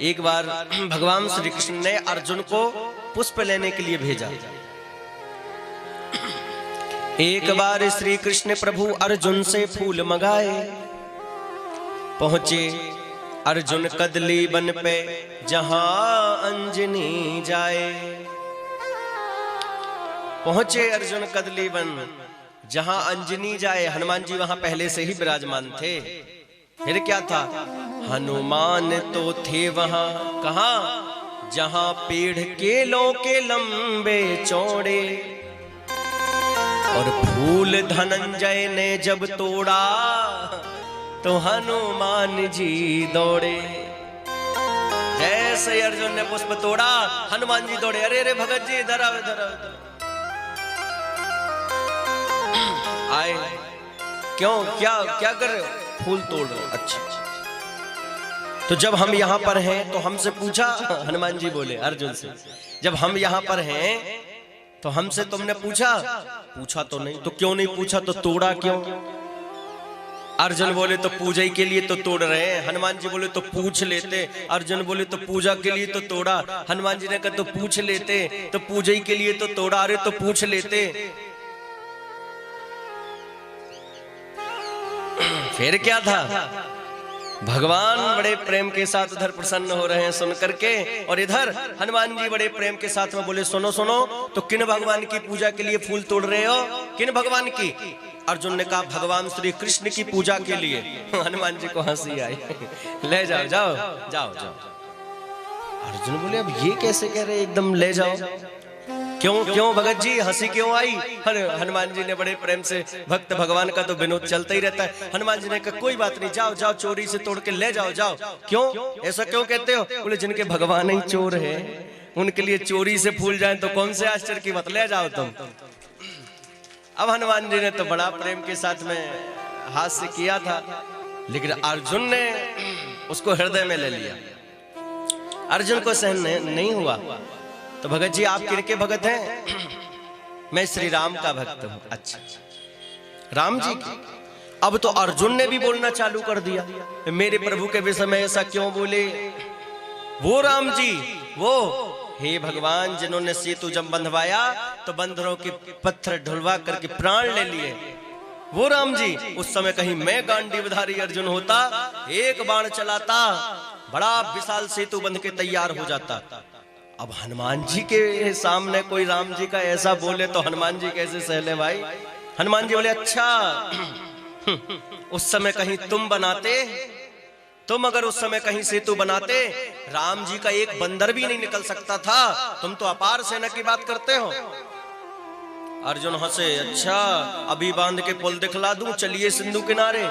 एक बार भगवान श्री कृष्ण ने अर्जुन को पुष्प लेने के लिए भेजा। एक बार श्री कृष्ण प्रभु अर्जुन से फूल मंगाए, पहुंचे अर्जुन कदली वन पे जहां अंजनी जाए। पहुंचे अर्जुन कदली वन जहां अंजनी जाए, हनुमान जी वहां पहले से ही विराजमान थे। फिर क्या था, हनुमान तो थे वहां, कहां, जहां पेड़ केलों के लंबे चौड़े, और फूल धनंजय ने जब तोड़ा तो हनुमान जी दौड़े। जैसे अर्जुन ने पुष्प तोड़ा, हनुमान जी दौड़े, अरे अरे भगत जी इधर आओ, इधर आओ। आए, क्यों, क्या क्या कर रहे हो, फूल तोड़ रहे हो, अच्छा। तो जब हम यहाँ पर हैं तो हमसे पूछा, हनुमान जी बोले अर्जुन से, जब हम यहाँ पर हैं तो हमसे तुमने पूछा, पूछा तो नहीं, तो क्यों नहीं पूछा, तो तोड़ा क्यों। अर्जुन बोले तो पूजा के लिए तो तोड़ रहे हैं, हनुमान जी बोले तो पूछ लेते। अर्जुन बोले तो पूजा के लिए तो तोड़ा, हनुमान जी ने कहा तो पूछ लेते, तो पूजा के लिए तो तोड़ा, अरे तो पूछ लेते। फिर क्या था, भगवान बड़े प्रेम के साथ उधर प्रसन्न हो रहे हैं सुन करके, और इधर हनुमान जी बड़े प्रेम के साथ में बोले सुनो सुनो, तो किन भगवान की पूजा के लिए फूल तोड़ रहे हो, किन भगवान की। अर्जुन ने कहा भगवान श्री कृष्ण की पूजा के लिए। हनुमान जी को हंसी आई, ले जाओ जाओ जाओ जाओ। अर्जुन बोले अब ये कैसे कह रहे, एकदम ले जाओ। क्यों क्यों भगत जी हंसी क्यों आई? हनुमान जी ने बड़े प्रेम से, भक्त भगवान का तो विनोद चलता ही रहता है। हनुमान जी ने कहा कोई बात नहीं, जाओ जाओ चोरी से तोड़ के ले जाओ जाओ। क्यों ऐसा क्यों कहते हो? बोले जिनके भगवान ही चोर है उनके लिए चोरी से फूल जाए तो कौन से आश्चर्य की बात, ले जाओ तुम। अब हनुमान जी ने तो बड़ा प्रेम के साथ में हास्य किया था, लेकिन अर्जुन ने उसको हृदय में ले लिया। अर्जुन को सहन नहीं हुआ। तो भगत जी आप किसके भगत हैं? मैं श्री राम का भक्त हूं। अच्छा राम जी की। अब तो अर्जुन ने भी बोलना चालू कर दिया, मेरे प्रभु के विषय में ऐसा क्यों बोले? वो राम जी, वो हे भगवान जिन्होंने सेतु जब बंधवाया तो बंदरों के पत्थर ढुलवा करके प्राण ले लिए, वो राम जी। उस समय कहीं मैं गांडीवधारी अर्जुन होता, एक बाण चलाता, बड़ा विशाल सेतु बंध के तैयार हो जाता। अब हनुमान जी के सामने कोई राम जी का ऐसा बोले तो हनुमान जी कैसे सहले भाई? हनुमान जी बोले अच्छा उस समय कहीं तुम बनाते, तुम अगर उस समय कहीं सेतु बनाते, राम जी का एक बंदर भी नहीं निकल सकता था। तुम तो अपार सेना की बात करते हो। अर्जुन हंसे, अच्छा अभी बांध के पुल दिखला दूं, चलिए सिंधु किनारे,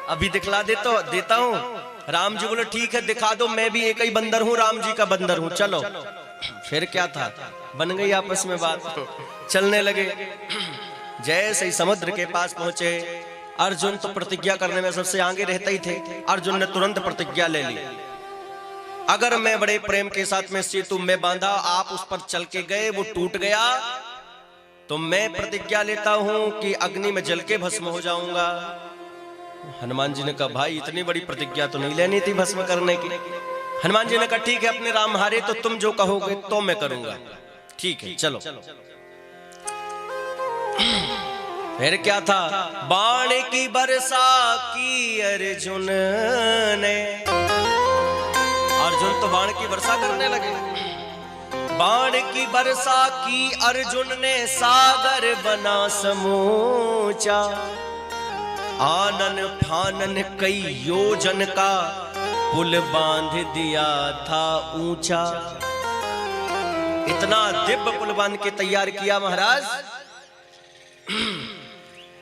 अभी दिखला देता हूं। राम जी बोले ठीक है दिखा दो, मैं भी एक ही बंदर हूं, राम जी का बंदर हूं, चलो। फिर क्या था, बन गई आपस में बात, चलने लगे। जैसे ही समुद्र के पास पहुंचे, अर्जुन तो प्रतिज्ञा करने में सबसे आगे रहते ही थे। अर्जुन ने तुरंत प्रतिज्ञा ले ली, अगर मैं बड़े प्रेम के साथ में सेतु में बांधा, आप उस पर चल के गए, वो टूट गया, तो मैं प्रतिज्ञा लेता हूं कि अग्नि में जल के भस्म हो जाऊंगा। हनुमान जी ने कहा भाई इतनी बड़ी प्रतिज्ञा तो नहीं लेनी थी भस्म करने की। हनुमान जी ने कहा ठीक है अपने राम हारे तो तुम जो कहोगे तो मैं करूंगा, ठीक है चलो। फिर क्या था, बाण की वर्षा की अर्जुन ने, अर्जुन तो बाण की वर्षा करने लगे। बाण की वर्षा की अर्जुन ने, सागर बना समूचा, आनन फानन कई योजन का, पुल बांध दिया था ऊंचा। इतना दिव्य पुल बांध के तैयार किया महाराज।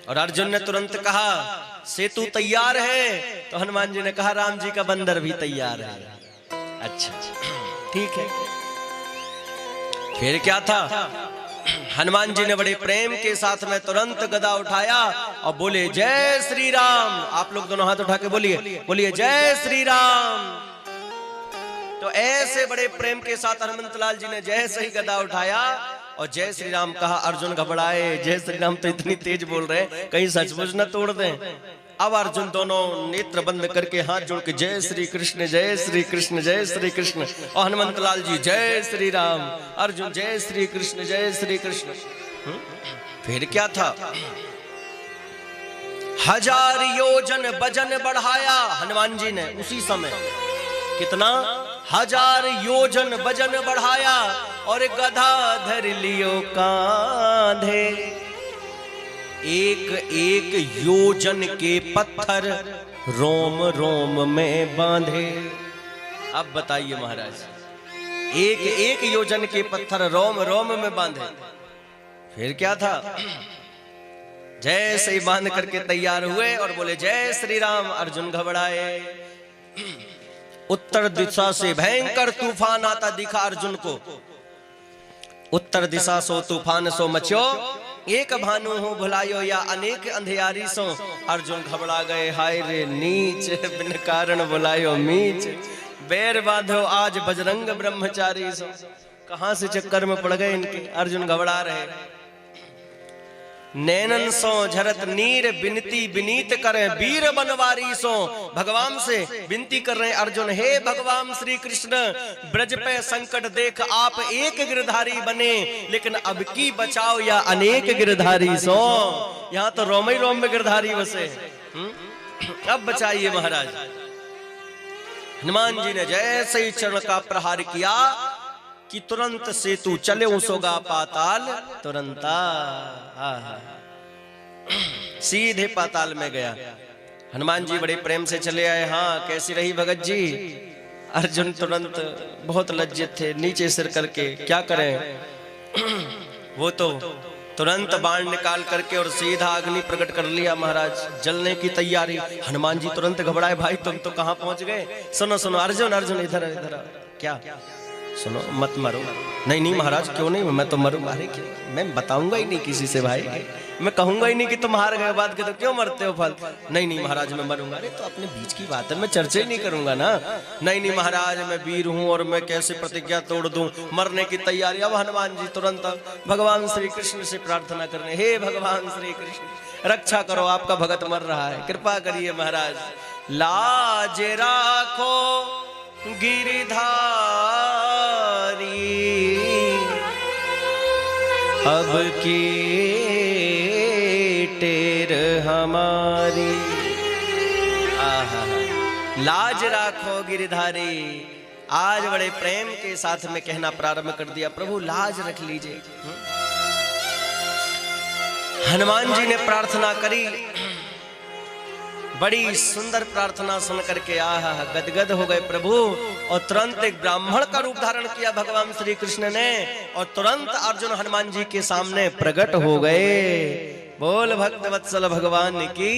और अर्जुन ने तुरंत कहा सेतु तैयार है, तो हनुमान जी ने कहा राम जी का बंदर भी तैयार है। अच्छा ठीक है। फिर क्या था, हनुमान जी ने बड़े प्रेम के साथ में तुरंत गदा उठाया और बोले जय श्री राम। आप लोग दोनों हाथ उठा के बोलिए, बोलिए जय श्री राम। तो ऐसे बड़े प्रेम के साथ हनुमंतलाल जी ने जैसे ही गदा उठाया और जय श्री राम कहा, अर्जुन घबराए, जय श्री राम तो इतनी तेज बोल रहे हैं कहीं सचमुच न तोड़ दें। अब अर्जुन दोनों नेत्र बंद करके हाथ जोड़ के जय श्री कृष्ण जय श्री कृष्ण जय श्री कृष्ण, और हनुमंतलाल जी जय श्री राम, अर्जुन जय श्री कृष्ण जय श्री कृष्ण। फिर क्या था, 1000 योजन वजन बढ़ाया हनुमान जी ने उसी समय। कितना, 1000 योजन वजन बढ़ाया और गधा धर लियो कांधे। एक एक योजन के पत्थर रोम रोम में बांधे। अब बताइए महाराज, एक एक योजन के पत्थर रोम रोम में बांधे। फिर क्या था, जैसे ही बांध करके तैयार हुए और बोले जय श्री राम, अर्जुन घबराए। उत्तर दिशा से भयंकर तूफान आता दिखा अर्जुन को। उत्तर दिशा सो तूफान सो मचो, एक भानु हो भुलायो या अनेक अंधियारी सो। अर्जुन घबरा गए, हाय रे नीच, बिन कारण बुलायो मीच, बैर बांधो आज बजरंग ब्रह्मचारी सो। कहां से चक्कर में पड़ गए इनके, अर्जुन घबरा रहे। नैनन सो झरत नीर बिनती विनीत करें, वीर बनवारी सो। भगवान से विनती कर रहे अर्जुन, हे भगवान श्री कृष्ण, ब्रज पे संकट देख आप एक गिरधारी बने, लेकिन अब की बचाओ या अनेक गिरधारी सो। यहाँ तो रोम ही रोम में गिरधारी बसे, अब बचाइए महाराज। हनुमान जी ने जैसे ही चरण का प्रहार किया कि तुरंत सेतु चले उसोगा पाताल तुरंता, सीधे पाताल में गया। हनुमान जी बड़े प्रेम से चले आए। हाँ कैसी रही भगत जी? अर्जुन तुरंत बहुत लज्जित थे, नीचे सिर करके क्या करें। वो तो तुरंत बाण निकाल करके और सीधा अग्नि प्रकट कर लिया महाराज, जलने की तैयारी। हनुमान जी तुरंत घबराए, भाई तुम तो कहां पहुंच गए। सुनो सुनो अर्जुन, अर्जुन इधर इधर। क्या सुनो, मत मरो। नहीं नहीं महाराज, क्यों नहीं, मैं तो मरूंगा। अरे मैं बताऊंगा ही नहीं किसी से भाई, मैं कहूंगा ही नहीं कि तुम हार गए, बात के तो क्यों मरते हो फल। नहीं नहीं महाराज मैं मरूंगा। अरे तो अपने बीच की बात है, मैं चर्चा ही नहीं करूंगा ना। नहीं नहीं महाराज मैं वीर हूं और मैं कैसे प्रतिज्ञा तोड़ दूं, मरने की तैयारी। अब हनुमान जी तुरंत भगवान श्री कृष्ण से प्रार्थना करने, हे भगवान श्री कृष्ण रक्षा करो, आपका भगत मर रहा है, कृपा करिए महाराज। लाज राखो गिरधारी अब की टेर हमारी। आहा, लाज राखो गिरधारी। आज बड़े प्रेम के साथ में कहना प्रारंभ कर दिया, प्रभु लाज रख लीजिए। हनुमान जी ने प्रार्थना करी, बड़ी सुंदर प्रार्थना सुन करके आहा गदगद हो गए प्रभु। और तुरंत एक ब्राह्मण का रूप धारण किया भगवान श्री कृष्ण ने, और तुरंत अर्जुन हनुमान जी के सामने प्रकट हो गए। बोल भक्त वत्सल भगवान की,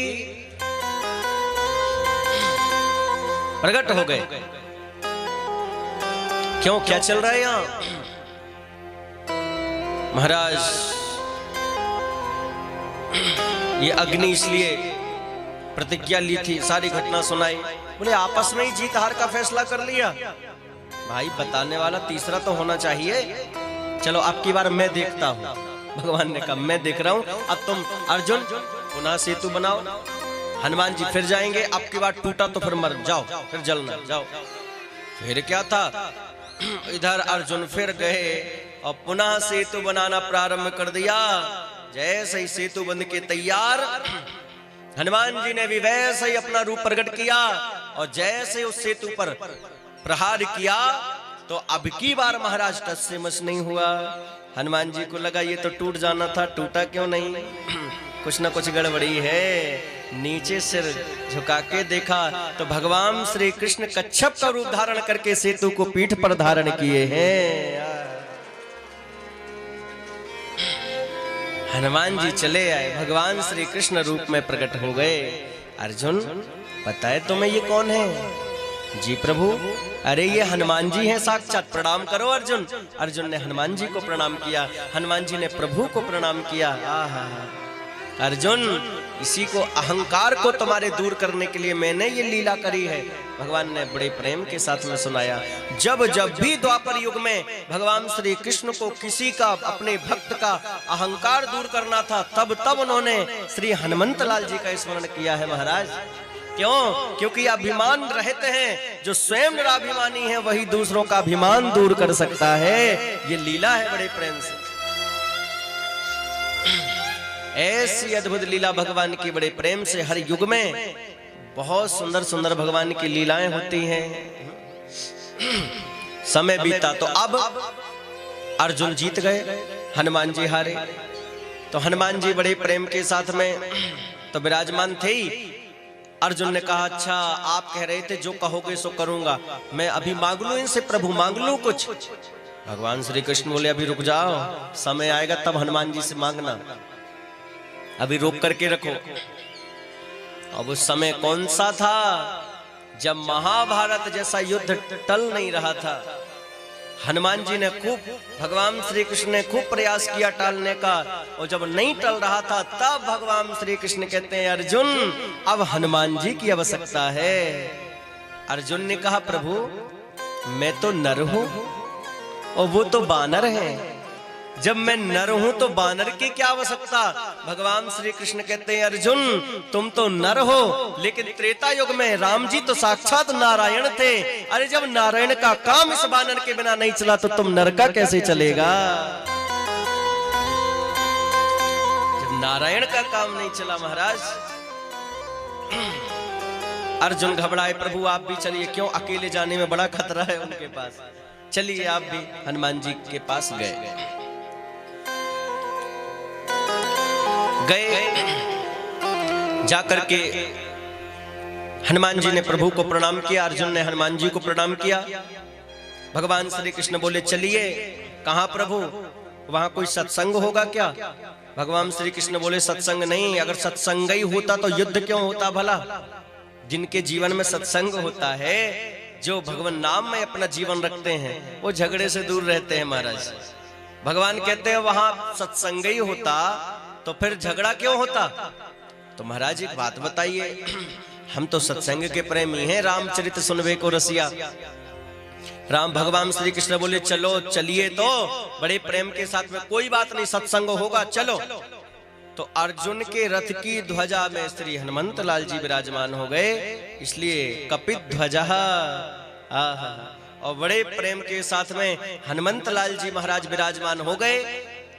प्रकट हो गए। क्यों, क्या चल रहा है यहां महाराज। ये अग्नि इसलिए प्रतिज्ञा ली थी, सारी घटना सुनाई। बोले आपस में ही जीत हार का फैसला कर लिया। भाई बताने वाला तीसरा तो होना चाहिए। चलो अब की बार मैं देखता हूं। भगवान ने कहा मैं देख रहा हूं, अब तुम अर्जुन पुनः सेतु बनाओ। हनुमान जी फिर जाएंगे, अब की बार टूटा तो फिर मर जाओ, फिर जलना जाओ। फिर क्या था, इधर अर्जुन फिर गए और पुनः सेतु बनाना प्रारंभ कर दिया। जैसे ही सेतु बन के तैयार, हनुमान जी ने भी वैसे ही अपना रूप प्रकट किया और जैसे उस सेतु पर प्रहार किया तो अब की बार महाराज टच से मस नहीं हुआ। हनुमान जी को लगा ये तो टूट जाना था, टूटा क्यों नहीं, कुछ ना कुछ गड़बड़ी है। नीचे सिर झुका के देखा तो भगवान श्री कृष्ण कच्छप का रूप धारण करके सेतु को पीठ पर धारण किए हैं। हनुमान जी चले आए, भगवान श्री कृष्ण रूप में प्रकट हो गए। अर्जुन पता है तुम्हें ये कौन है। जी प्रभु, अरे ये हनुमान जी हैं साक्षात, प्रणाम करो अर्जुन। अर्जुन ने हनुमान जी को प्रणाम किया, हनुमान जी ने प्रभु को प्रणाम किया। आहा अर्जुन, इसी को अहंकार को तुम्हारे दूर करने के लिए मैंने ये लीला करी है। भगवान ने बड़े प्रेम के साथ में सुनाया। जब जब भी द्वापर युग में भगवान श्री कृष्ण को किसी का, अपने भक्त का अहंकार दूर करना था, तब तब उन्होंने श्री हनुमंत लाल जी का स्मरण किया है महाराज। क्यों, क्योंकि अभिमान रहते हैं, जो स्वयं निराभिमानी है वही दूसरों का अभिमान दूर कर सकता है। ये लीला है बड़े प्रेम से। ऐसी अद्भुत लीला भगवान की बड़े प्रेम से हर युग में बहुत सुंदर सुंदर भगवान की लीलाएं होती हैं। समय बीता तो अब अर्जुन जीत गए, हनुमान जी हारे। तो हनुमान जी बड़े प्रेम के साथ में तो विराजमान थे ही। अर्जुन ने कहा अच्छा आप कह रहे थे जो कहोगे सो करूंगा, मैं अभी मांग लूं इनसे प्रभु, मांग लूं कुछ। भगवान श्री कृष्ण बोले अभी रुक जाओ, समय आएगा तब हनुमान जी से मांगना, अभी रोक करके रखो। अब उस समय कौन सा था, जब महाभारत जैसा युद्ध टल नहीं रहा था। हनुमान जी ने खूब, भगवान श्री कृष्ण ने खूब प्रयास किया टालने का, और जब नहीं टल रहा था तब भगवान श्री कृष्ण कहते हैं अर्जुन अब हनुमान जी की आवश्यकता है। अर्जुन ने कहा प्रभु मैं तो नर हूं और वो तो बानर हैं, जब मैं नर हूं तो बानर की क्या आवश्यकता। भगवान श्री कृष्ण कहते हैं अर्जुन तुम तो नर हो, लेकिन त्रेता युग में राम जी तो साक्षात नारायण थे। अरे जब नारायण का काम इस बानर के बिना नहीं चला तो तुम नर का कैसे चलेगा। जब नारायण का काम नहीं चला महाराज। अर्जुन घबराए, प्रभु आप भी चलिए, क्यों अकेले जाने में बड़ा खतरा है उनके पास, चलिए आप भी। हनुमान जी के पास गए जाकर के हनुमान जी ने प्रभु को प्रणाम किया, अर्जुन ने हनुमान जी को प्रणाम किया। भगवान श्री कृष्ण बोले चलिए। कहाँ प्रभु, वहां कोई सत्संग होगा क्या? भगवान श्री कृष्ण बोले सत्संग नहीं, अगर सत्संग ही होता तो युद्ध क्यों होता भला? जिनके जीवन में सत्संग होता है, जो भगवान नाम में अपना जीवन रखते हैं, वो झगड़े से दूर रहते हैं महाराज। भगवान कहते हैं वहां सत्संग ही होता तो फिर झगड़ा क्यों होता? तो महाराज एक बात बताइए, हम तो सत्संग के प्रेमी हैं, रामचरित सुनवे को रसिया। राम भगवान श्री कृष्ण बोले चलो, चलिए तो बड़े प्रेम के साथ में, कोई बात नहीं सत्संग होगा चलो। तो अर्जुन के रथ की ध्वजा में श्री हनुमंत लाल जी विराजमान हो गए, इसलिए कपित ध्वजा। और बड़े प्रेम के साथ में हनुमंत लाल जी महाराज विराजमान हो गए।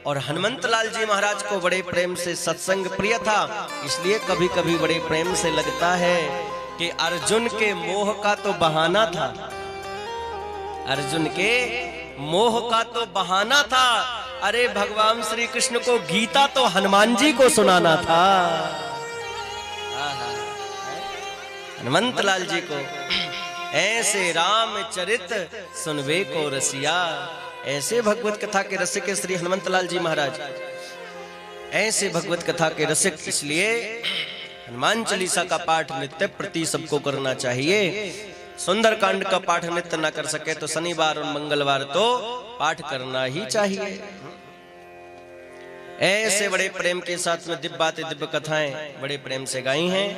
और हनुमंत लाल जी महाराज को बड़े प्रेम से सत्संग प्रिय था, इसलिए कभी कभी बड़े प्रेम से लगता है कि अर्जुन के मोह का तो बहाना था, अर्जुन के मोह का तो बहाना था। अरे भगवान श्री कृष्ण को गीता तो हनुमान जी को सुनाना था, हनुमंत लाल जी को। ऐसे रामचरित सुनवे को रसिया, ऐसे भगवत कथा के रसिक श्री हनुमंत लाल जी महाराज, ऐसे भगवत कथा के रसिक। इसलिए हनुमान चालीसा का पाठ नित्य प्रति सबको करना चाहिए। सुंदर कांड का पाठ नित्य न कर सके तो शनिवार और मंगलवार तो पाठ करना ही चाहिए। ऐसे बड़े प्रेम के साथ में दिव्याति दिव्य कथाएं बड़े प्रेम से गाई हैं।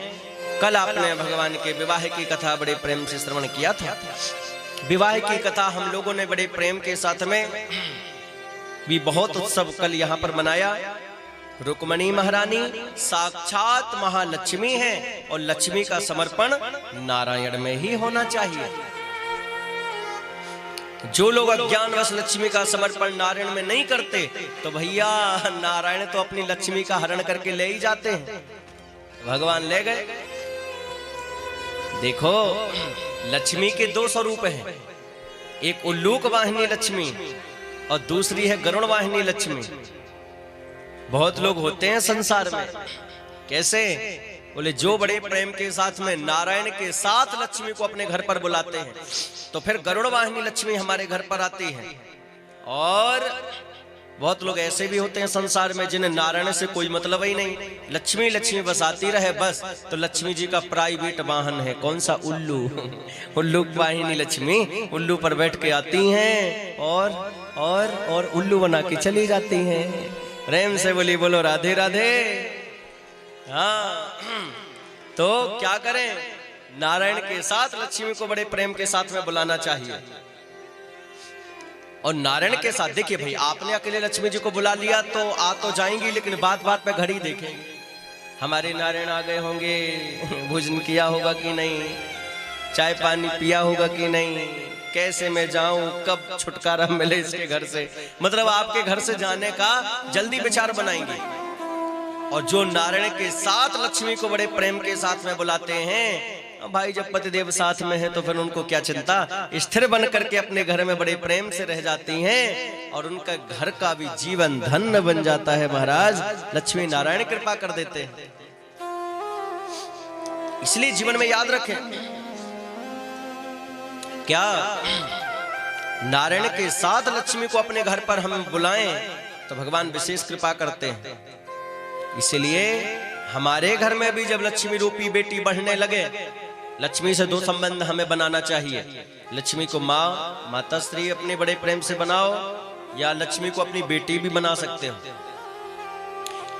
कल आपने भगवान के विवाह की कथा बड़े प्रेम से श्रवण किया था। विवाह की कथा हम लोगों ने बड़े प्रेम के साथ में भी बहुत उत्सव कल यहाँ पर मनाया। रुक्मणी महारानी साक्षात महालक्ष्मी है और लक्ष्मी का समर्पण नारायण में ही होना चाहिए। जो लोग अज्ञानवश लक्ष्मी का समर्पण नारायण में नहीं करते तो भैया नारायण तो अपनी लक्ष्मी का हरण करके ले ही जाते हैं। भगवान ले गए। देखो लक्ष्मी के दो स्वरूप हैं, एक उल्लूक वाहिनी लक्ष्मी और दूसरी है गरुड़ वाहिनी लक्ष्मी। बहुत लोग होते हैं संसार में, कैसे बोले जो बड़े प्रेम के साथ में नारायण के साथ लक्ष्मी को अपने घर पर बुलाते हैं तो फिर गरुड़ वाहिनी लक्ष्मी हमारे घर पर आती है। और बहुत लोग ऐसे भी होते हैं संसार में जिन्हें नारायण से कोई मतलब ही नहीं, लक्ष्मी लक्ष्मी बस आती रहे बस। तो लक्ष्मी जी का प्राइवेट वाहन है कौन सा? उल्लू। उल्लू वाहिनी लक्ष्मी उल्लू पर बैठ के आती हैं और उल्लू बना के चली जाती हैं। प्रेम से बोली बोलो राधे राधे। हाँ तो क्या करें, नारायण के साथ लक्ष्मी को बड़े प्रेम के साथ में बुलाना चाहिए। और नारायण के साथ देखिए भाई, आपने अकेले लक्ष्मी जी को बुला लिया तो आ तो जाएंगी, लेकिन बात बात पे घड़ी देखेंगे हमारे नारायण आ गए होंगे, भोजन किया होगा कि नहीं, चाय पानी पिया होगा कि नहीं, कैसे मैं जाऊं, कब छुटकारा मिले इसके घर से। मतलब आपके घर से जाने का जल्दी विचार बनाएंगे। और जो नारायण के साथ लक्ष्मी को बड़े प्रेम के साथ में बुलाते हैं, भाई जब पतिदेव साथ में है तो फिर उनको क्या चिंता, स्थिर बन करके अपने घर में बड़े प्रेम से रह जाती हैं और उनका घर का भी जीवन धन्य बन जाता है। महाराज लक्ष्मी नारायण कृपा कर देते हैं। इसलिए जीवन में याद रखें, क्या नारायण के साथ लक्ष्मी को अपने घर पर हम बुलाएं तो भगवान विशेष कृपा करते हैं। इसलिए हमारे घर में भी जब लक्ष्मी रूपी बेटी बढ़ने लगे, लक्ष्मी से दो संबंध हमें बनाना चाहिए। लक्ष्मी को माँ माता श्री अपने बड़े प्रेम से बनाओ, या लक्ष्मी को अपनी बेटी भी बना सकते हो।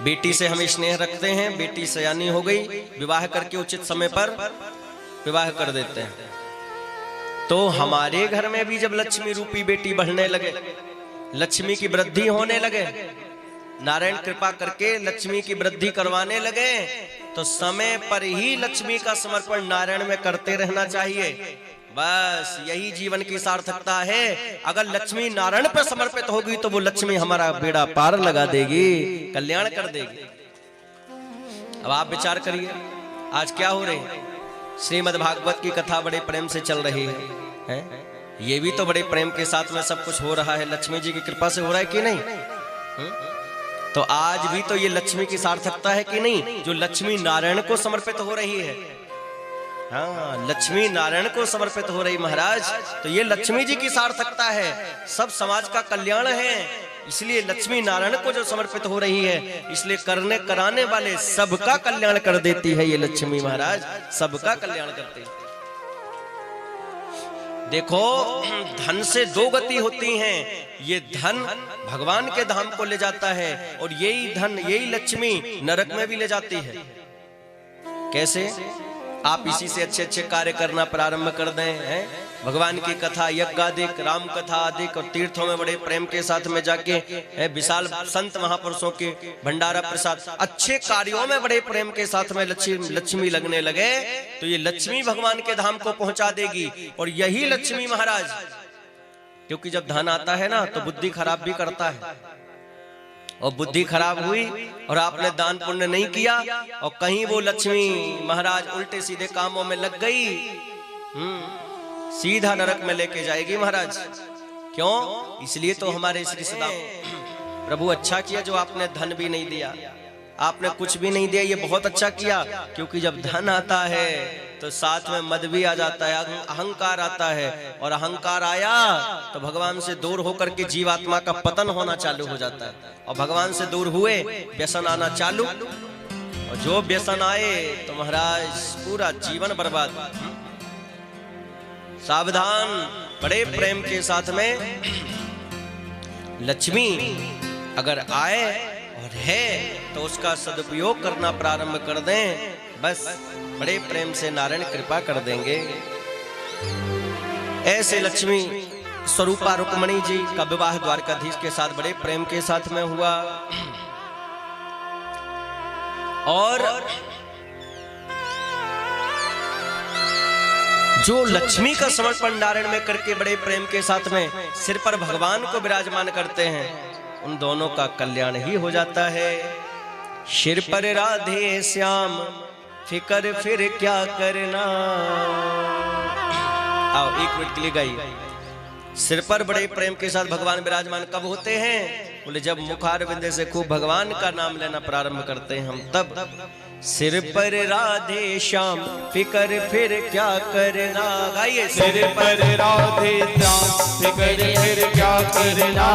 बेटी से हम स्नेह रखते हैं, बेटी सयानी हो गई, विवाह करके उचित समय पर विवाह कर देते हैं। तो हमारे घर में भी जब लक्ष्मी रूपी बेटी बढ़ने लगे, लक्ष्मी की वृद्धि होने लगे, नारायण कृपा करके लक्ष्मी की वृद्धि करवाने लगे, तो समय पर ही लक्ष्मी का समर्पण नारायण में करते रहना चाहिए। बस यही जीवन की सार्थकता है। अगर लक्ष्मी नारायण पर समर्पित होगी तो वो लक्ष्मी हमारा बेड़ा पार लगा देगी, कल्याण कर देगी। अब आप विचार करिए, आज क्या हो रही है? श्रीमद् भागवत की कथा बड़े प्रेम से चल रही है। ये भी तो बड़े प्रेम के साथ में सब कुछ हो रहा है, लक्ष्मी जी की कृपा से हो रहा है कि नहीं? तो आज भी तो ये लक्ष्मी की सार्थकता है कि नहीं, जो लक्ष्मी नारायण को समर्पित हो रही है। हाँ, लक्ष्मी नारायण को समर्पित हो रही महाराज, तो ये लक्ष्मी जी की सार्थकता है, सब समाज का कल्याण है, इसलिए लक्ष्मी नारायण को जो समर्पित हो रही है, इसलिए करने कराने वाले सबका कल्याण कर देती है ये लक्ष्मी महाराज, सबका कल्याण करती है। देखो, धन से दो गति होती हैं, ये धन भगवान के धाम को ले जाता है और यही धन, यही लक्ष्मी नरक में भी ले जाती है। कैसे? आप इसी से अच्छे अच्छे कार्य करना प्रारंभ कर दें, हैं? भगवान की कथा, यज्ञादिक, राम कथा आदिक और तीर्थों में बड़े प्रेम के साथ में जाके, विशाल संत महापुरुषों के भंडारा प्रसाद, अच्छे कार्यों में बड़े प्रेम के साथ में लक्ष्मी लगने लगे, तो ये लक्ष्मी भगवान के धाम को पहुंचा देगी। और यही लक्ष्मी महाराज, क्योंकि जब धन आता है ना तो बुद्धि खराब भी करता है, और बुद्धि खराब हुई और आपने दान पुण्य नहीं किया और कहीं वो लक्ष्मी महाराज उल्टे सीधे कामों में लग गई, सीधा नरक में लेके जाएगी महाराज। क्यों? इसलिए तो हमारे श्री सदाम प्रभु अच्छा किया जो आपने धन भी नहीं दिया, आपने कुछ भी नहीं दिया, ये बहुत अच्छा किया, क्योंकि जब धन आता है तो साथ में मद भी आ जाता है, अहंकार आता है, और अहंकार आया तो भगवान से दूर होकर के जीवात्मा का पतन होना चालू हो जाता है, और भगवान से दूर हुए व्यसन आना चालू, और जो व्यसन आए तो महाराज पूरा जीवन बर्बाद। सावधान, बड़े प्रेम के साथ में लक्ष्मी अगर आए और है तो उसका सदुपयोग करना प्रारंभ कर दें, बस बड़े प्रेम से नारायण कृपा कर देंगे। ऐसे लक्ष्मी स्वरूपा रुक्मणी जी का विवाह द्वारकाधीश के साथ बड़े प्रेम के साथ में हुआ, और जो लक्ष्मी का समर्पण नारायण में करके बड़े प्रेम के साथ में सिर पर भगवान को विराजमान करते हैं, उन दोनों का कल्याण ही हो जाता है। सिर पर राधे श्याम फिकर फिर क्या करना। आओ एक मिनट के लिए गाइए। सिर पर बड़े प्रेम के साथ भगवान विराजमान कब होते हैं? बोले जब मुखारविंद से खूब भगवान का नाम लेना प्रारंभ करते हैं हम, तब सिर पर राधे श्याम फिकर फिर क्या करना। गाइए, सिर पर राधे श्याम फिकर फिर क्या करना।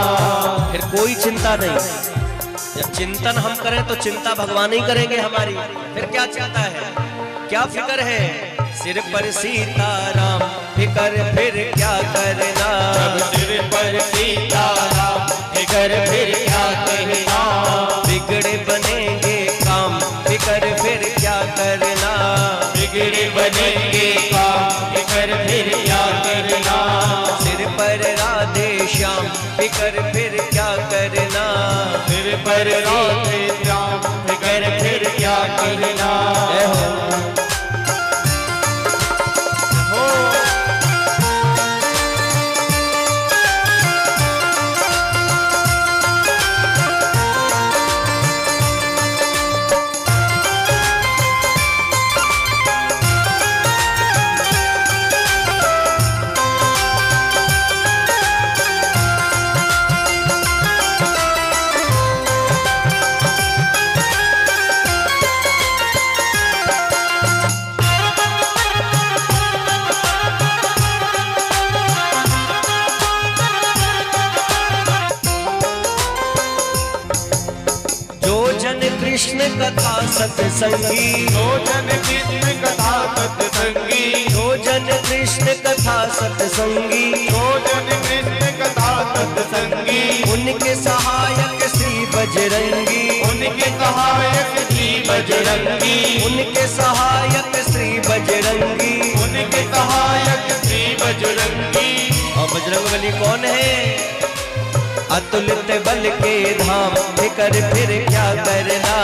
फिर कोई चिंता नहीं, जब चिंतन हम करें तो चिंता भगवान ही करेंगे हमारी, फिर क्या चिंता है, क्या फिक्र है। सिर पर सीताराम फिकर फिर क्या करना। सिर पर सीताराम फिकर फिर क्या करना। बिगड़े बनेंगे काम फिकर फिर क्या करना। बिगड़े बनेंगे काम फिकर फिर क्या करना। सिर पर राधे श्याम फिकर फिर क्या करना। सिर पर राधे श्याम फिकर फिर क्या करना। कृष्ण कथा सत्संगी, जो जन कृष्ण कथा सत्संगी। जो जन कृष्ण कथा सत्संगी, जो जन कृष्ण कथा सत्संगी। उनके सहायक श्री बजरंगी, उनके सहायक श्री बजरंगी। उनके सहायक श्री बजरंगी, उनके सहायक श्री बजरंगी। और बजरंगबली कौन है? अतुलित बल के धाम फिकर फिर क्या करना।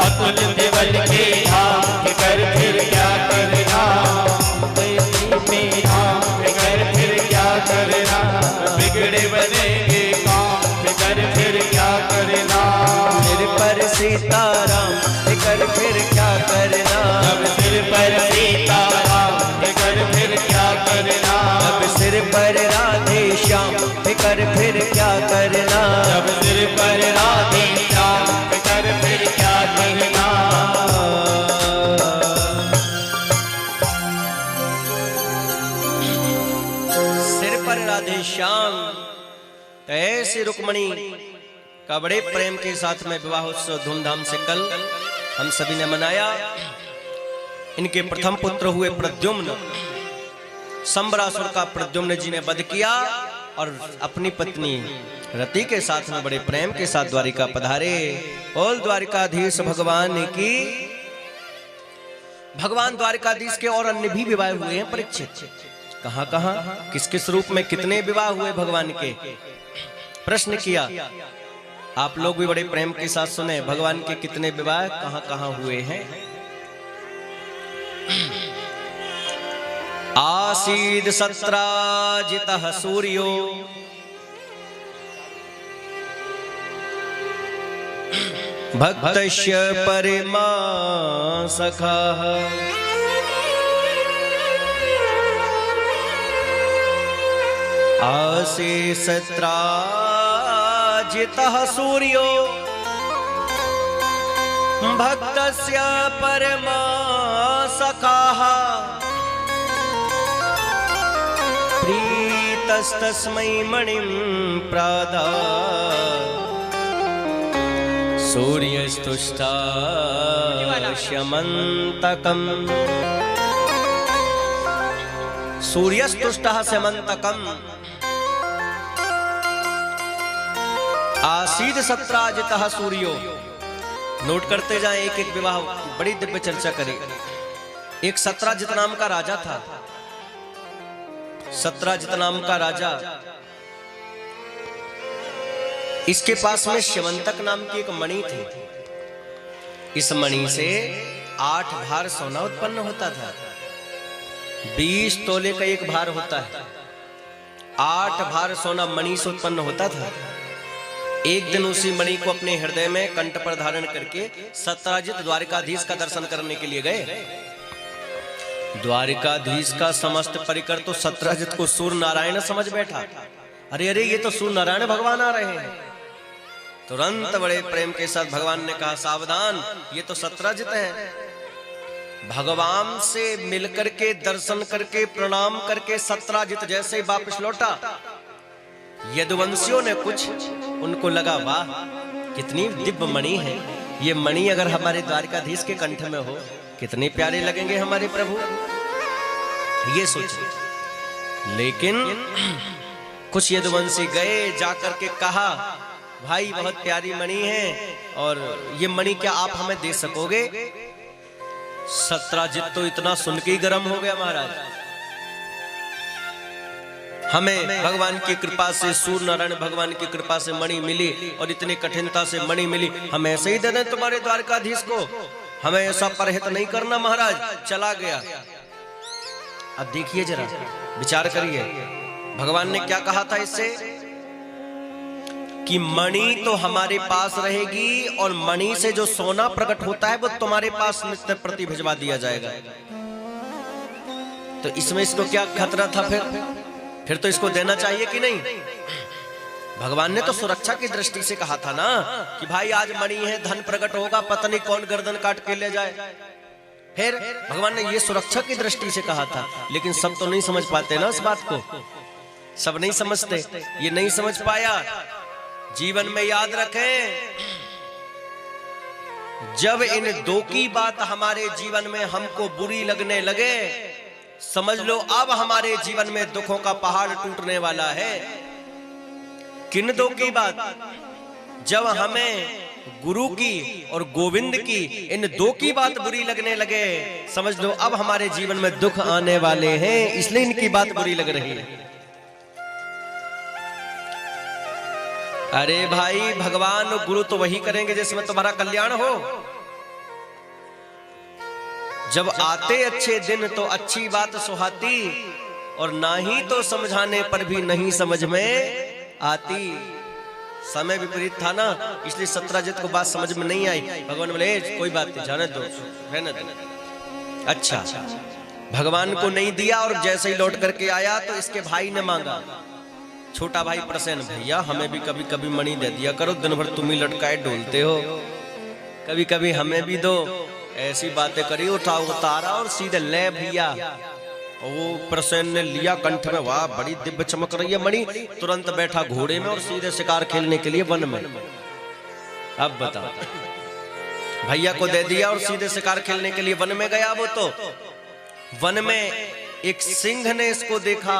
अतुलित बल के धाम फिकर फिर क्या करना। फिकर फिर क्या करना। बिगड़े बनेंगे काम फिकर फिर क्या करना। सिर पर सीताराम फिकर फिर क्या करना। जब सिर पर सीताराम फिकर फिर क्या करना। जब सिर पर राधे श्याम फिकर फिर क्या करना। जब सिर पर राधे श्याम फिकर फिर क्या करना। ऐसे रुक्मणी का बड़े प्रेम के साथ में विवाह उत्सव धूमधाम से कल हम सभी ने मनाया। इनके प्रथम पुत्र हुए प्रद्युम्न, संबरासुर का प्रद्युम्न जी ने वध किया और अपनी पत्नी रति के साथ में बड़े प्रेम के साथ द्वारिका पधारे। बोल द्वारिकाधीश भगवान की। भगवान द्वारिकाधीश के और अन्य भी विवाह हुए हैं परीक्षित। कहां कहां किस किस रूप में कितने विवाह हुए भगवान के, प्रश्न किया। आप लोग भी बड़े प्रेम के साथ सुने भगवान के कितने विवाह कहां कहां हुए हैं। आसीद सत्राजितः सूर्यो भक्तस्य परिमा सखाः आसीद सत्राजितः सूर्यो भक्तस्य परिमा सखाः प्रीतस्तस्मै मणिं प्रादात् सूर्यस्तुष्टास्यमन्तकम् सूर्यस्तुष्टः स्यमन्तकम् आसीद सत्राजितः सूर्यो। नोट करते जाएं एक एक विवाह, बड़ी दिव्य चर्चा करें। एक सत्राजित नाम का राजा था। सत्राजित नाम का राजा, इसके पास में श्यमंतक नाम की एक मणि थी। इस मणि से 8 भार सोना उत्पन्न होता था। 20 तोले का एक भार होता है। 8 भार सोना मणि से उत्पन्न होता था। एक दिन उसी मणि को अपने हृदय में कंठ पर धारण करके सत्राजित द्वारिकाधीश का दर्शन करने के लिए गए। द्वारिकाधीश का समस्त परिकर तो सत्राजित को सूर्य नारायण समझ बैठा। अरे अरे ये तो सूर्य नारायण भगवान आ रहे हैं। तुरंत बड़े प्रेम के साथ भगवान ने कहा सावधान, ये तो सत्राजित है। भगवान से मिलकर के दर्शन करके प्रणाम करके सत्राजित जैसे ही वापस लौटा, यदुवंशियों ने कुछ उनको लगा वाह कितनी दिव्य मणि है। ये मणि अगर हमारे द्वारिकाधीश के कंठ में हो कितने प्यारे लगेंगे हमारे प्रभु, ये सोचे। लेकिन कुछ यदुवंशी गए, जाकर के कहा भाई बहुत प्यारी मणि है और ये मणि क्या आप हमें दे सकोगे। सत्राजित तो इतना सुन के ही गर्म हो गया महाराज, हमें भगवान की कृपा से सूर्य नारायण भगवान की कृपा से मणि मिली और इतनी कठिनता से मणि मिली, हम ऐसे ही दे दें तुम्हारे द्वारकाधीश को, हमें ऐसा परहित नहीं करना महाराज। चला गया। अब देखिए जरा विचार करिए भगवान ने क्या कहा था इससे कि मणि तो हमारे पास रहेगी और मणि से जो सोना प्रकट होता है वो तुम्हारे पास नित्य प्रति भिजवा दिया जाएगा। तो इसमें इसको क्या खतरा था फिर तो इसको देना चाहिए कि नहीं। भगवान ने तो सुरक्षा की दृष्टि से कहा था ना कि भाई आज मणि है, धन प्रकट होगा, पता नहीं कौन गर्दन काट के ले जाए। फिर भगवान ने ये सुरक्षा की दृष्टि से कहा था। लेकिन सब तो नहीं समझ पाते ना इस बात को, सब नहीं समझते। ये नहीं समझ पाया। जीवन में याद रखें, जब इन दो की बात हमारे जीवन में हमको बुरी लगने लगे, समझ लो अब हमारे जीवन में दुखों का पहाड़ टूटने वाला है। किन दो की बात? जब हमें गुरु की और गोविंद की इन दो की बात बुरी लगने लगे, समझ लो अब हमारे जीवन में दुख आने वाले हैं, इसलिए इनकी बात बुरी लग रही है। अरे भाई भगवान और गुरु तो वही करेंगे जिसमें तुम्हारा कल्याण हो। जब आते अच्छे दिन तो अच्छी बात सुहाती, और ना ही तो समझाने पर भी नहीं समझ में आती। समय विपरीत था ना, इसलिए सत्राजित को बात समझ में नहीं आई। भगवान बोले कोई बात नहीं, जाने दो, रहने दो। अच्छा, भगवान को नहीं दिया और जैसे ही लौट करके आया तो इसके भाई ने मांगा। छोटा भाई प्रसन्न, भैया हमें भी कभी कभी मणि दे दिया करो, दिन भर तुम ही लटकाए डोलते हो, कभी कभी हमें भी दो। ऐसी बातें करी, उठा उतारा और सीधे ले भैया और वो प्रसेन ने लिया कंठ में, वाह बड़ी दिव्य चमक रही है मणि। तुरंत बैठा घोड़े में और सीधे शिकार खेलने के लिए वन में। अब बताओ, भैया को दे दिया और सीधे शिकार खेलने के लिए वन में गया। वो तो वन में एक सिंह ने इसको देखा,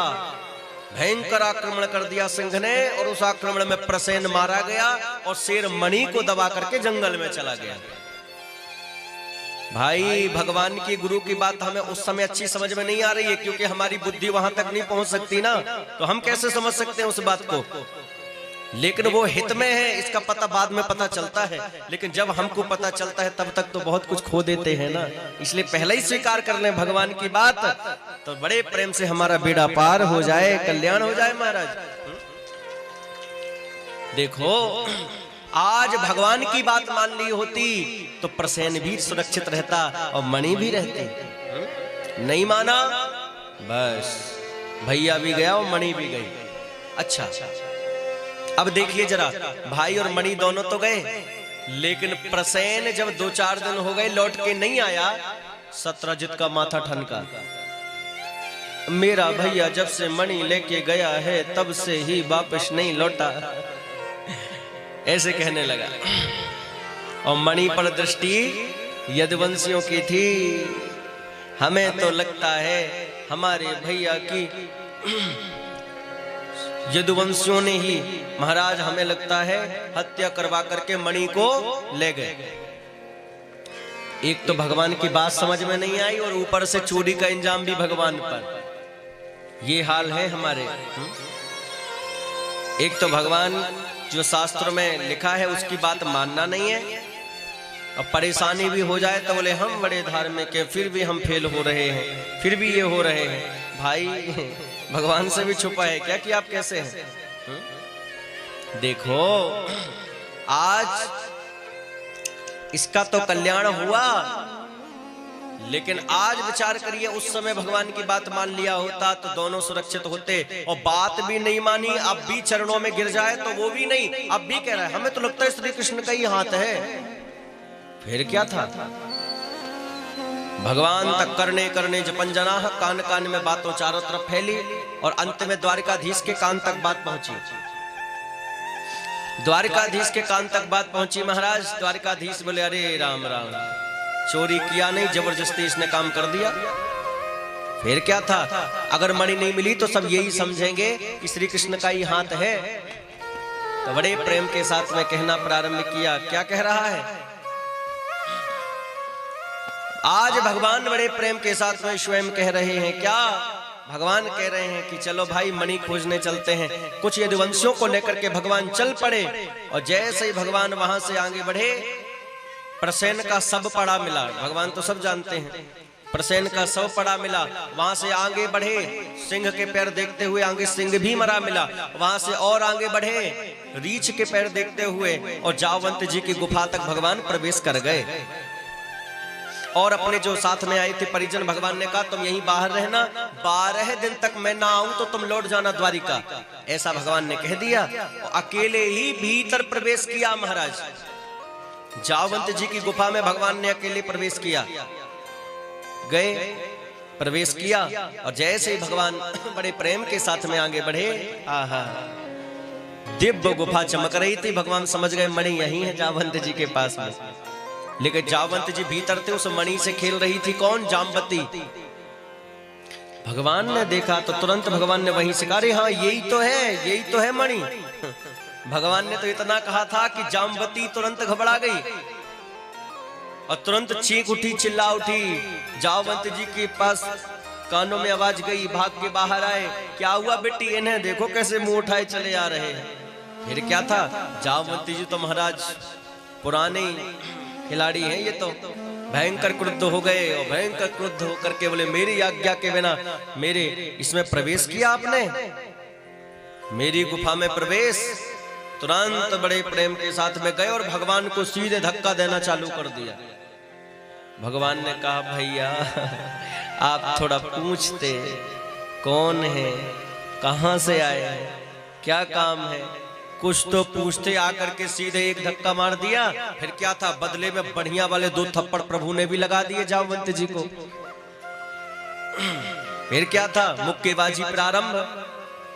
भयंकर आक्रमण कर दिया सिंह ने, और उस आक्रमण में प्रसेन मारा गया और शेर मणि को दबा करके जंगल में चला गया। भाई भगवान की गुरु की बात हमें उस समय अच्छी समझ में नहीं आ रही है, क्योंकि हमारी बुद्धि वहां तक नहीं पहुंच सकती ना, तो हम कैसे समझ सकते हैं उस बात को। लेकिन वो हित में है, इसका पता बाद में पता चलता है। लेकिन जब हमको पता चलता है तब तक तो बहुत कुछ खो देते हैं ना, इसलिए पहले ही स्वीकार कर लें भगवान की बात, तो बड़े प्रेम से हमारा बेड़ा पार हो जाए, कल्याण हो जाए महाराज। देखो आज भगवान की बात मान ली होती तो प्रसेन भी सुरक्षित रहता और मणि भी रहती। नहीं माना, बस भैया भी गया और मणि भी गई। अच्छा अब देखिए जरा, भाई और मणि दोनों तो गए, लेकिन प्रसेन जब 2-4 दिन हो गए लौट के नहीं आया, सत्यजित का माथा ठनका। मेरा भैया जब से मणि लेके गया है तब से ही वापस नहीं लौटा, ऐसे कहने लगा। और मणि पर दृष्टि यदुवंशियों की थी। हमें तो लगता है हमारे भैया की यदुवंशियों ने ही महाराज, हमें लगता है हत्या करवा करके मणि को ले गए। एक तो भगवान की बात समझ में नहीं आई और ऊपर से चोरी का इंजाम भी भगवान पर। ये हाल है हमारे। एक तो भगवान जो शास्त्र में लिखा है उसकी बात मानना नहीं है, और परेशानी भी हो जाए तो बोले हम बड़े धार्मिक हैं, फिर भी हम फेल हो रहे हैं, फिर भी ये हो रहे हैं। भाई भगवान से भी छुपा है क्या कि आप कैसे हैं? देखो आज इसका तो कल्याण हुआ, लेकिन आज विचार करिए उस समय भगवान की बात मान लिया होता तो दोनों सुरक्षित होते। और बात भी नहीं मानी, अब भी चरणों में गिर जाए तो वो भी नहीं, अब भी कह रहा है हमें तो लगता है श्री कृष्ण का ही हाथ है। फिर क्या था, भगवान तक करने करने जपन जना, कान कान में बातों चारों तरफ फैली, और अंत में द्वारिकाधीश के कान तक बात पहुंची। द्वारिकाधीश के कान तक बात पहुंची महाराज। द्वारिकाधीश बोले अरे राम राम, चोरी किया नहीं, जबरदस्ती इसने काम कर दिया। फिर क्या था, अगर मणि नहीं मिली तो सब यही समझेंगे कि श्री कृष्ण का ही हाथ है। तो बड़े प्रेम के साथ में कहना प्रारंभ किया। क्या कह रहा है आज भगवान? बड़े प्रेम के साथ में स्वयं कह रहे हैं। क्या भगवान कह रहे हैं कि चलो भाई मणि खोजने चलते हैं। कुछ यदुवंशियों को लेकर के भगवान चल पड़े, और जैसे ही भगवान वहां से आगे बढ़े, प्रसेन का शव पड़ा मिला। भगवान तो सब जानते हैं, प्रसेन का शव पड़ा मिला। वहां से आगे बढ़े, सिंह के पैर देखते हुए आगे सिंह भी मरा मिला। वहां से और आगे बढ़े, रीछ के पैर देखते हुए और जावंत जी की गुफा तक भगवान प्रवेश कर गए। और अपने जो साथ में आए थे परिजन, भगवान ने कहा तुम यहीं बाहर रहना, 12 दिन तक मैं ना आऊं तो तुम लौट जाना द्वारिका। ऐसा भगवान ने कह दिया, और अकेले ही भीतर प्रवेश किया महाराज। जावंत जी की गुफा में भगवान ने अकेले प्रवेश किया, गए प्रवेश किया, और जैसे ही भगवान बड़े प्रेम के साथ में आगे बढ़े, आहा दिव्य गुफा चमक रही थी। भगवान समझ गए मणि यही है जावंत जी के पास में। लेकिन जावंत जी भीतर थे, उस मणि से खेल रही थी कौन? जामवती। भगवान ने देखा तो तुरंत भगवान ने वहीं से कहा अरे हाँ यही तो है, यही तो है मणि। भगवान ने तो इतना कहा था कि जामवती तुरंत घबरा गई और तुरंत चीख उठी, चिल्ला उठी। जामवंत जी के पास कानों में आवाज गई, भाग के बाहर आए। क्या हुआ बेटी? इन्हें देखो कैसे मुंह उठाए चले आ रहे हैं। फिर क्या था, जामवंती जी तो महाराज पुराने खिलाड़ी हैं, ये तो भयंकर क्रुद्ध हो गए, और भयंकर क्रुद्ध होकर के बोले मेरी आज्ञा के बिना मेरे इसमें प्रवेश किया आपने, मेरी गुफा में प्रवेश। तुरंत बड़े प्रेम के साथ में गए और भगवान को सीधे धक्का देना चालू कर दिया। भगवान ने कहा भैया आप थोड़ा पूछते कौन है, कहां से आए हैं, क्या काम है, कुछ तो पूछते। आकर के सीधे एक धक्का मार दिया। फिर क्या था, बदले में बढ़िया वाले 2 थप्पड़ प्रभु ने भी लगा दिए जामवंत जी को। फिर क्या था, मुक्केबाजी प्रारंभ,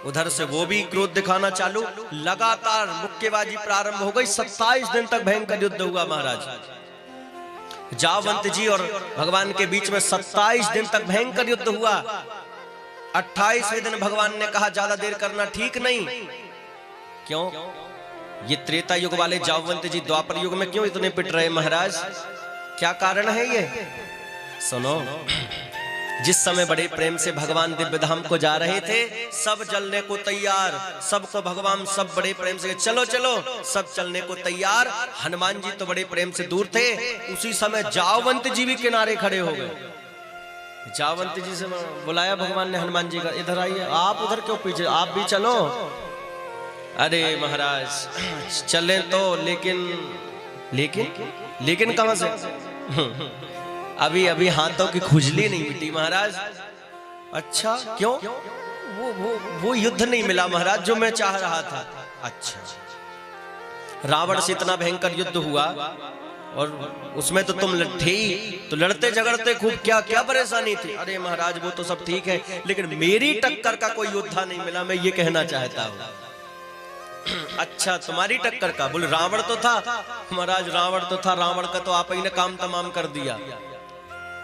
उधर से वो भी क्रोध दिखाना चालू, लगातार मुक्केबाजी प्रारंभ हो गई। 27 दिन तक भयंकर युद्ध हुआ महाराज। जावंत जी और भगवान के बीच में 27 दिन तक भयंकर युद्ध हुआ। 28वें दिन भगवान ने कहा ज्यादा देर करना ठीक नहीं। क्यों? ये त्रेता युग वाले जावंत जी द्वापर युग में क्यों इतने पिट रहे महाराज? क्या कारण है ये? सुनो, जिस समय बड़े प्रेम से भगवान दिव्य धाम को जा रहे थे, सब जलने को तैयार, सबको भगवान सब बड़े प्रेम से चलो चलो, सब चलने को तैयार। हनुमान जी तो बड़े प्रेम से दूर थे, उसी समय जावंत जी भी किनारे खड़े हो गए। जावंत जी से बुलाया भगवान ने हनुमान जी का, इधर आइए। आप उधर क्यों पीछे, आप भी चलो। अरे महाराज चलें तो, लेकिन कहां से? अभी हाथों की खुजली नहीं मिटी महाराज। अच्छा क्यों? वो युद्ध नहीं मिला महाराज जो मैं चाह रहा था। अच्छा, रावण से इतना भयंकर युद्ध हुआ और उसमें तो तुम थे ही, तो लड़ते झगड़ते खूब, क्या क्या परेशानी थी? अरे महाराज वो तो सब ठीक है, लेकिन मेरी टक्कर का कोई योद्धा नहीं मिला, मैं ये कहना चाहता हूँ। अच्छा, तुम्हारी टक्कर का? बोले रावण तो था महाराज, रावण तो था, रावण का तो आप ही ने काम तमाम कर दिया।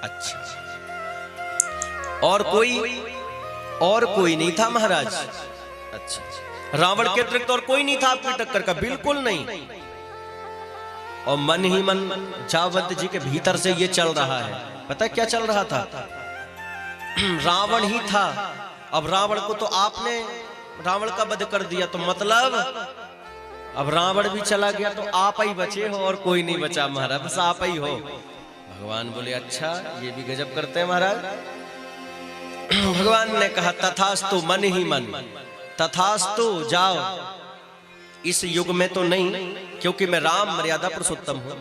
अच्छा, और कोई नहीं था महाराज? अच्छा, रावण के अतिरिक्त और कोई नहीं था आपकी टक्कर का? बिल्कुल नहीं। और मन ही मन जावंत जी के भीतर से ये चल रहा है, पता क्या चल रहा था? रावण ही था, अब रावण को तो आपने रावण का वध कर दिया, तो मतलब अब रावण भी चला गया तो आप ही बचे हो और कोई नहीं बचा महाराज, बस आप ही हो। भगवान बोले अच्छा, ये भी गजब करते हैं महाराज। भगवान ने कहा तथास्तु, मन ही मन, तथास्तु, जाओ। इस युग में तो नहीं, क्योंकि मैं राम मर्यादा पुरुषोत्तम हूं,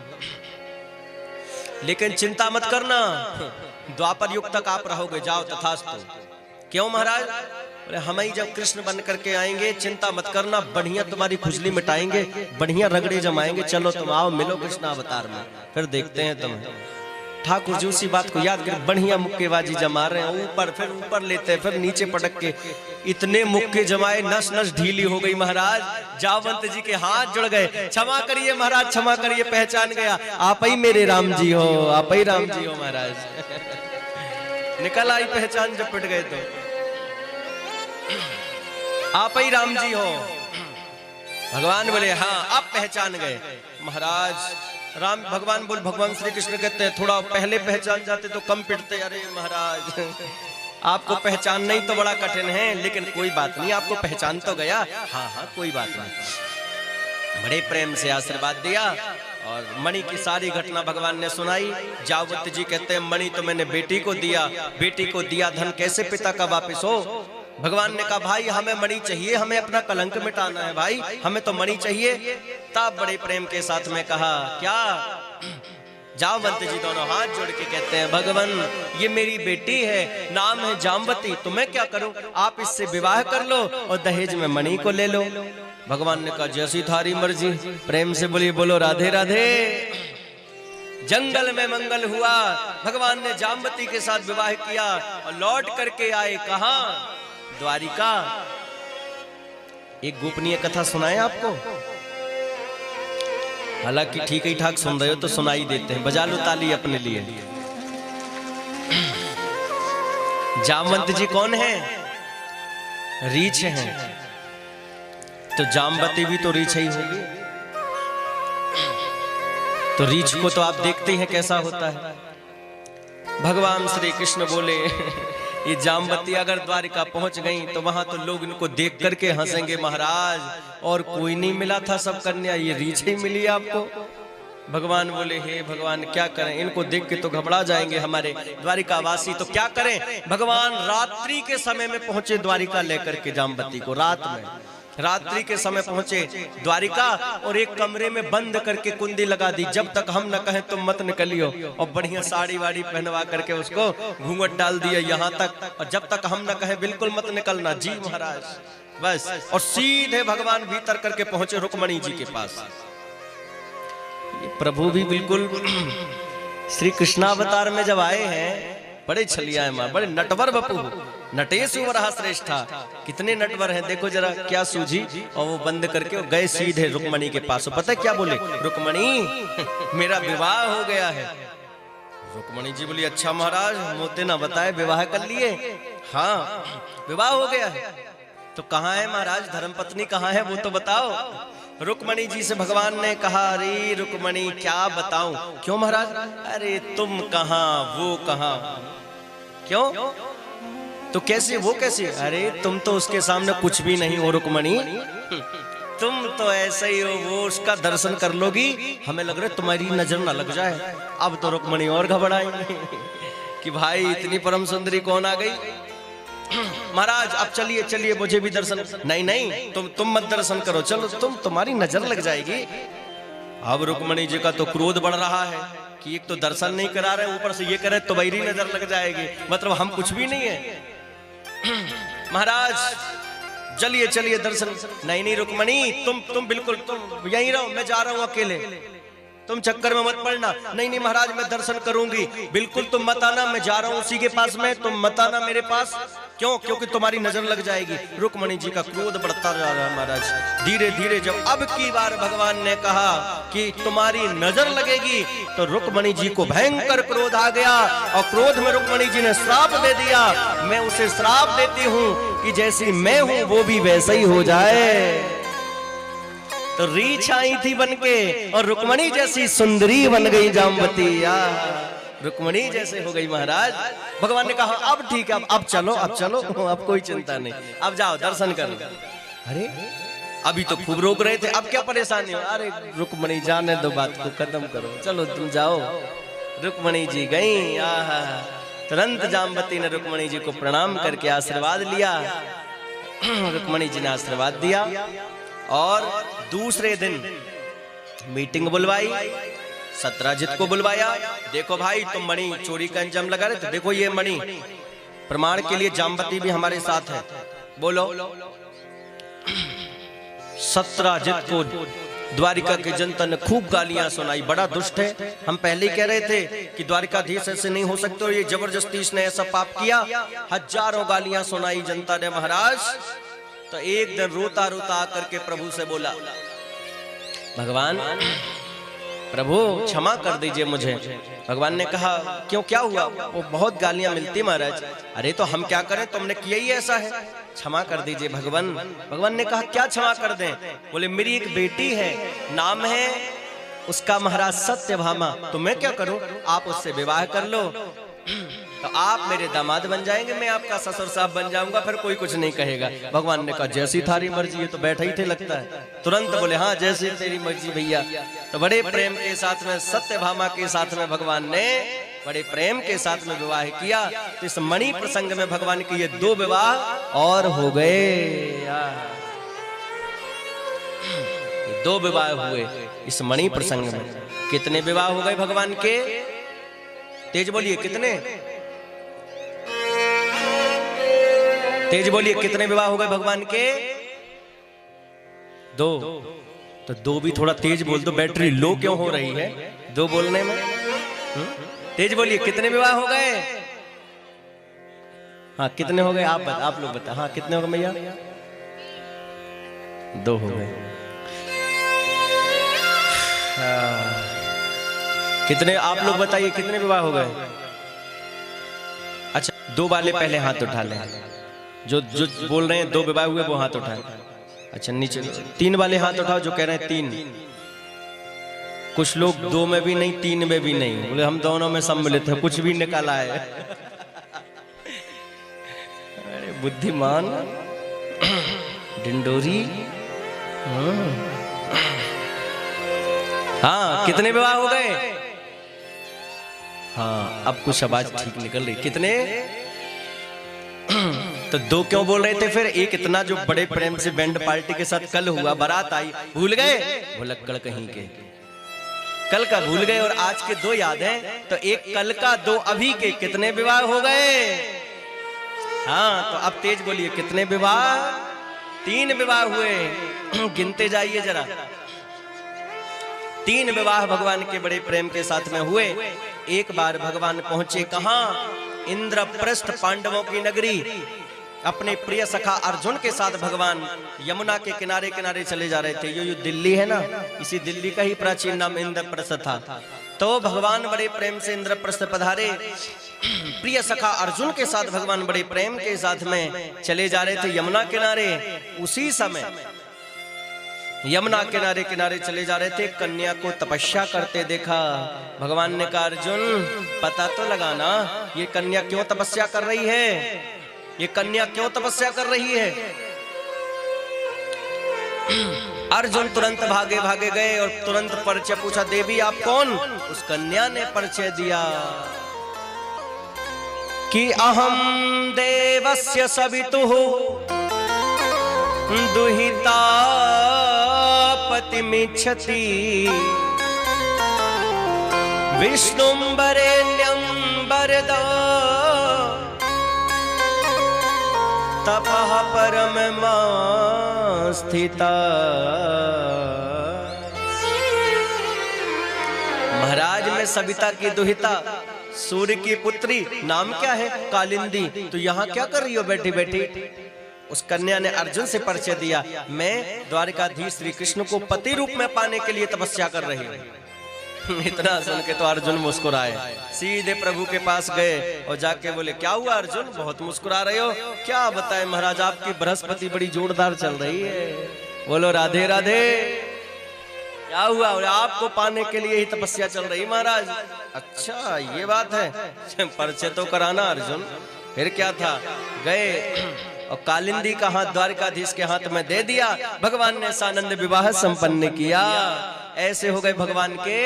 लेकिन चिंता मत करना, द्वापर युग तक आप रहोगे, जाओ तथास्तु। क्यों महाराज? बोले हम ही जब कृष्ण बन करके आएंगे, चिंता मत करना, बढ़िया तुम्हारी खुजली मिटाएंगे, बढ़िया रगड़े जमाएंगे, चलो तुम आओ मिलो कृष्ण अवतार में, फिर देखते हैं तुम्हें। ठाकुर जी उसी बात को याद कर बढ़िया मुक्केबाजी जमा रहे हैं, ऊपर फिर ऊपर लेते, फिर नीचे पटक के, इतने मुक्के जमाए नस नस ढीली हो गई महाराज। जावंत जी के हाथ जुड़ गए, क्षमा करिए महाराज, क्षमा करिए, पहचान गया, आप ही मेरे राम जी हो, आप ही राम जी हो महाराज। निकल आई पहचान जब पिट गए तो, आप ही राम जी हो। भगवान बोले हाँ आप पहचान गए महाराज। राम भगवान बोल, भगवान श्री कृष्ण कहते हैं थोड़ा पहले पहचान जाते तो कम पिटते। अरे महाराज आपको पहचान नहीं तो बड़ा कठिन है, लेकिन कोई बात नहीं, आपको पहचान तो गया। हाँ हाँ कोई बात नहीं। बड़े प्रेम से आशीर्वाद दिया और मणि की सारी घटना भगवान ने सुनाई। जावंत जी कहते हैं मणि तो मैंने बेटी को दिया, बेटी को दिया धन कैसे पिता का वापिस हो? भगवान ने कहा भाई हमें मणि चाहिए, हमें अपना कलंक मिटाना है भाई, हमें तो मणि चाहिए। तब बड़े प्रेम के साथ में कहा क्या? जावंत जी दोनों हाथ जोड़ के कहते हैं भगवान ये मेरी बेटी है, नाम है जाम्बती, तो मैं क्या करूं? आप इससे विवाह कर लो और दहेज में मणि को ले लो। भगवान ने कहा जैसी थारी मर्जी। प्रेम से बोलिए बोलो राधे राधे। जंगल में मंगल हुआ, भगवान ने जाम्बती के साथ विवाह किया और लौट करके आए कहां? द्वारिका। एक गोपनीय कथा सुनाए आपको, हालांकि ठीक ही ठाक सुन रहे हो तो सुनाई देते हैं, बजा लो ताली अपने लिए। जामवंत जी कौन है? रीछ हैं, तो जाम्बती भी तो रीछ ही होगी। तो रीछ को तो आप देखते हैं कैसा होता है। भगवान श्री कृष्ण बोले ये जाम्बती अगर द्वारिका पहुंच गई तो वहां तो लोग इनको देख करके हंसेंगे महाराज, और कोई नहीं मिला था सब कन्या, ये रीछ ही मिली आपको। भगवान बोले हे भगवान क्या करें, इनको देख के तो घबरा जाएंगे हमारे द्वारिकावासी, तो क्या करें? भगवान रात्रि के समय में पहुंचे द्वारिका लेकर के जाम्बती को, रात्रि के समय पहुंचे द्वारिका और एक कमरे में बंद करके कुंडी लगा दी, जब तक हम न कहें तुम मत निकलियो, और बढ़िया साड़ी वाड़ी पहनवा करके उसको घूंघट डाल दिया यहाँ तक, और जब तक हम न कहें बिल्कुल मत निकलना। जी महाराज बस, और सीधे भगवान भीतर करके पहुंचे रुक्मणी जी के पास। प्रभु भी बिल्कुल श्री कृष्णावतार में जब आए हैं बड़े छलिया है माँ, बड़े नटवर बपू, नटेशु वरहा श्रेष्ठा। कितने नटवर हैं देखो जरा, क्या सूझी। और वो बंद करके वो गए सीधे रुक्मणी के पास। पता है क्या बोले, रुक्मणी मेरा विवाह हो गया है। रुक्मणी जी बोली अच्छा महाराज, मोते ना बताए विवाह कर लिए। हाँ विवाह हो गया है। तो कहाँ है महाराज, धर्मपत्नी कहाँ है वो तो बताओ। रुक्मणी जी से भगवान ने कहा, अरे रुक्मणी क्या बताऊं। क्यों महाराज, अरे तुम कहाँ वो कहाँ। क्यों, तो कैसे वो कैसे, अरे तुम तो उसके सामने कुछ भी नहीं हो रुक्मणी, तुम तो ऐसे ही हो, वो उसका दर्शन कर लोगी, हमें लग रहा है तुम्हारी नजर ना लग जाए। अब तो रुक्मणी और घबराई कि भाई इतनी परम सुंदरी कौन आ गई। महाराज अब चलिए चलिए मुझे भी दर्शन। नहीं नहीं तुम मत दर्शन करो, चलो तुम्हारी नजर लग जाएगी। अब रुक्मणी जी का तो क्रोध बढ़ रहा है कि एक तो दर्शन नहीं करा रहे, ऊपर से ये करे तुम्हारी नजर लग जाएगी, मतलब हम कुछ भी नहीं है। महाराज चलिए चलिए दर्शन। नहीं नहीं रुक्मणी तुम बिल्कुल तुम यहीं रहो, मैं जा रहा हूं अकेले, तुम चक्कर में मत पड़ना। नहीं नहीं महाराज मैं दर्शन करूंगी, बिल्कुल तुम मत आना, मैं जा रहा हूं उसी के पास में, तुम मत आना मेरे पास। क्यों, क्योंकि तुम्हारी नजर लग जाएगी। रुक्मणी जी का क्रोध बढ़ता जा रहा है महाराज। धीरे धीरे जब अब की बार भगवान ने कहा कि तुम्हारी नजर लगेगी, तो रुक्मणी जी को भयंकर क्रोध आ गया और क्रोध में रुक्मणी जी ने श्राप दे दिया। मैं उसे श्राप देती हूँ कि जैसी मैं हूँ वो भी वैसा ही हो जाए। तो रीछ आई थी बनके और रुक्मणी जैसी सुंदरी बन गई जाम्बती। रुक्मणी जैसे हो गई महाराज। भगवान ने कहा अब ठीक है, अब चलो अब कोई चिंता नहीं, अब जाओ दर्शन कर लो। अरे अभी तो खूब रोक रहे थे, अब क्या परेशानी हो। अरे रुक्मणी जाने दो, बात को खत्म करो, चलो तुम जाओ। रुक्मणी जी गई। तुरंत जाम्बती ने रुक्मणी जी को प्रणाम करके आशीर्वाद लिया। रुक्मणी जी ने आशीर्वाद दिया और दूसरे दिन मीटिंग बुलवाई, सत्राजित को बुलवाया। देखो भाई तुम मणि चोरी का अंजाम लगा रहे थे, देखो ये मणि प्रमाण के लिए जाम्बती भी हमारे साथ है, बोलो। सत्राजित को द्वारिका के जनता ने खूब गालियां सुनाई, बड़ा दुष्ट है। हम पहले ही कह रहे थे कि द्वारिकाधीश ऐसे नहीं हो सकते, और ये जबरदस्ती इसने ऐसा पाप किया। हजारों गालियां सुनाई जनता ने महाराज। तो एक दिन रोता रोता आकर के प्रभु से बोला, भगवान प्रभु क्षमा कर दीजिए मुझे। भगवान ने कहा क्यों, क्या हुआ। वो बहुत गालियां मिलती महाराज। अरे तो हम क्या करें, तुमने किया ही ऐसा है, क्षमा कर दीजिए भगवान। भगवान ने कहा क्या क्षमा कर दें। बोले मेरी एक बेटी है, नाम है उसका महाराज सत्यभामा, तो मैं क्या करूं, आप उससे विवाह कर लो तो आप मेरे दामाद बन जाएंगे, मैं आपका ससुर साहब बन जाऊंगा, फिर कोई कुछ नहीं कहेगा। भगवान ने कहा जैसी थारी मर्जी, ये तो बैठा ही थे लगता है। तुरंत बोले हाँ जैसी तेरी मर्जी भैया। तो बड़े प्रेम के साथ में सत्यभामा के साथ में भगवान ने बड़े प्रेम के साथ में विवाह किया। तो इस मणि प्रसंग में भगवान के ये दो विवाह और हो गए। दो विवाह हुए इस मणि प्रसंग में। कितने विवाह हो गए भगवान के, तेज बोलिए कितने, तेज बोलिए कितने विवाह हो गए भगवान के, दो। तो दो भी थोड़ा तेज बोल दो, बैटरी लो क्यों हो रही है दो बोलने में। तेज बोलिए कितने विवाह हो गए। हाँ कितने हो गए, आप लोग बता। हाँ कितने हो गए भैया, दो हो गए। कितने आप लोग बताइए कितने विवाह हो गए। अच्छा दो वाले पहले हाथ उठा लें, जो बोल रहे हैं दो विवाह हुए वो हाथ उठाए। अच्छा नीचे तीन वाले हाथ उठाओ जो कह रहे हैं तीन। कुछ लोग दो में भी नहीं तीन में भी नहीं, बोले हम दोनों में सम्मिलित है, कुछ भी निकाला है। अरे बुद्धिमान डिंडोरी। हाँ कितने विवाह हो गए। हाँ अब कुछ आवाज ठीक निकल रही। कितने, तो दो क्यों बोल रहे थे फिर। एक इतना जो बड़े प्रेम से बैंड पार्टी के साथ कल हुआ, बारात आई, भूल गए, भुलक्कड़ कहीं के, कल का भूल गए। और आज के दो याद हैं, तो एक कल का, दो अभी के। कितने विवाह हो गए। हाँ तो अब तेज बोलिए कितने विवाह, तीन विवाह हुए। गिनते जाइए जरा। तीन विवाह भगवान के बड़े प्रेम के साथ में हुए। एक बार भगवान पहुंचे कहां, इंद्रप्रस्थ पांडवों की नगरी अपने प्रिय सखा अर्जुन के साथ भगवान यमुना के किनारे किनारे चले जा रहे थे। ये दिल्ली है ना, इसी दिल्ली का ही प्राचीन नाम इंद्रप्रस्थ था। तो भगवान बड़े प्रेम से इंद्रप्रस्थ पधारे। प्रिय सखा अर्जुन के साथ भगवान बड़े प्रेम के साथ में चले जा रहे थे यमुना किनारे। उसी समय यमुना किनारे किनारे चले जा रहे थे, कन्या को तपस्या करते देखा। भगवान ने कहा अर्जुन पता तो लगाना ये कन्या क्यों तपस्या कर रही है, ये कन्या क्यों तपस्या कर रही है। अर्जुन तुरंत भागे भागे गए और तुरंत परिचय पूछा, देवी आप कौन। उस कन्या ने परिचय दिया कि अहम देवस्य सवितुः दुहिता पतिमिच्छति विष्णुं वरेण्यं वरदा तपः परममा स्थिता। महाराज में सविता की दुहिता, सूर्य की पुत्री, नाम क्या है कालिंदी, तो यहाँ क्या कर रही हो बैठी बैठी। उस कन्या ने अर्जुन से परिचय दिया, मैं द्वारिकाधीश श्री कृष्ण को पति रूप में पाने के लिए तपस्या कर रही हूँ। इतना सुन के तो अर्जुन मुस्कुराए, सीधे प्रभु के पास गए और जाके बोले क्या हुआ अर्जुन, बहुत मुस्कुरा रहे हो। क्या बताएं महाराज, आपकी बृहस्पति बड़ी जोरदार चल रही है। बोलो राधे राधे। क्या हुआ, और आपको पाने के लिए ही तपस्या चल रही महाराज। अच्छा ये बात है, परिचय तो कराना अर्जुन। फिर क्या था, गए और कालिंदी का हाथ द्वारिकाधीश के हाथ में दे दिया। भगवान ने सानंद विवाह संपन्न किया। ऐसे हो गए भगवान के।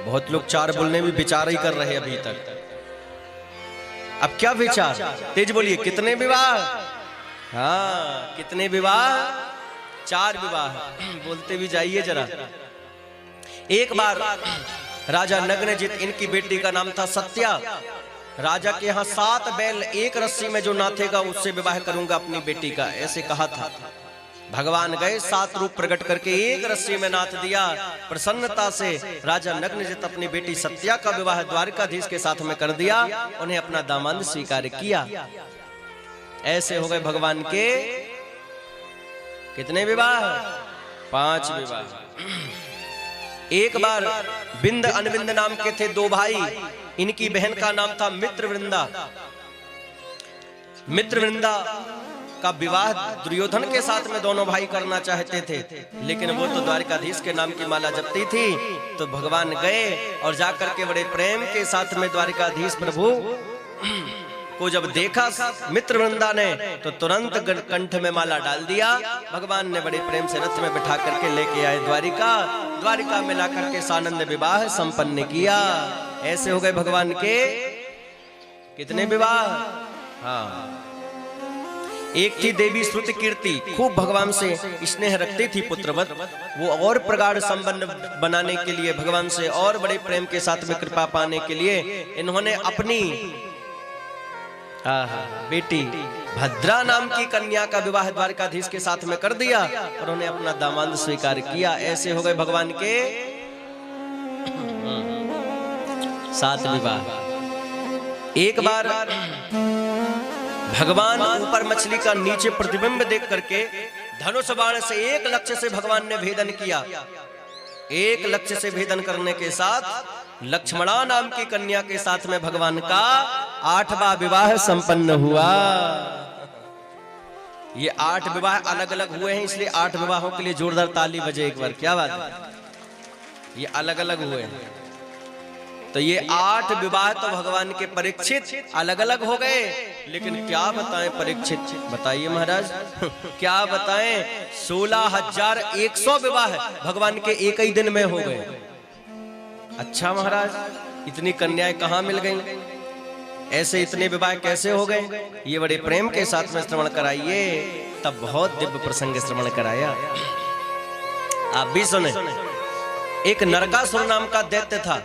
बहुत लोग चार बोलने में विचार ही कर रहे हैं अभी तक। अब क्या विचार, तेज बोलिए, कितने विवाह। हाँ कितने विवाह, 4 विवाह। बोलते भी जाइए जरा। एक बार राजा नग्नजित, इनकी बेटी का नाम था सत्या। राजा के यहाँ 7 बैल एक रस्सी में जो नाथेगा उससे विवाह करूंगा अपनी बेटी का, ऐसे कहा था। भगवान गए, 7 रूप प्रकट करके एक रस्सी में नाथ दिया। प्रसन्नता से राजा नग्नजित अपनी बेटी सत्या का विवाह द्वारिकाधीश के साथ में कर दिया। उन्हें अपना दामाद स्वीकार किया। ऐसे हो गए भगवान के कितने विवाह, 5 विवाह। एक बार बिंद अनविंद नाम के थे 2 भाई। इनकी बहन का नाम था मित्रवृंदा। मित्रवृंदा का विवाह दुर्योधन के साथ में दोनों भाई करना चाहते थे, लेकिन वो तो द्वारिकाधीश के नाम की माला जपती थी। तो भगवान गए और जाकर के बड़े प्रेम के साथ में द्वारिकाधीश प्रभु को जब देखा मित्रवृंदा ने, तो तुरंत कंठ में माला डाल दिया। भगवान ने बड़े प्रेम से रथ में बिठा करके लेके आए द्वारिका। द्वारिका में लाकर के सानंद विवाह संपन्न किया। ऐसे हो गए भगवान के कितने विवाह। हाँ, एक थी देवी श्रुति कीर्ति, खूब भगवान से स्नेह रखती थी पुत्रवत। वो और प्रगाढ़ संबंध बनाने के लिए, भगवान से और बड़े प्रेम के साथ में कृपा पाने के लिए इन्होंने अपनी बेटी भद्रा नाम की कन्या का विवाह द्वारिकाधीश के साथ में कर दिया और उन्हें अपना दामाद स्वीकार किया। ऐसे हो गए भगवान के 7 विवाह। एक बार भगवान ऊपर मछली का नीचे प्रतिबिंब देख करके धनुष बाण से एक लक्ष्य से भगवान ने भेदन किया। एक लक्ष्य से भेदन करने के साथ लक्ष्मणा नाम की कन्या के साथ में भगवान का 8वां विवाह संपन्न हुआ। ये 8 विवाह अलग अलग हुए हैं, इसलिए 8 विवाहों के लिए जोरदार ताली बजे एक बार। क्या बात है, ये अलग अलग हुए हैं। तो ये 8 विवाह तो भगवान के परीक्षित अलग अलग हो गए, लेकिन क्या बताएं परीक्षित, बताइए महाराज क्या बताएं, 16,100 विवाह भगवान के एक ही दिन में हो गए। अच्छा महाराज, इतनी कन्याएं कहाँ मिल गई, ऐसे इतने विवाह कैसे हो गए। ये बड़े प्रेम के साथ में श्रवण कराइए, तब बहुत दिव्य प्रसंग श्रवण कराया। आप भी सुने। एक नरकासुर नाम का दैत्य था,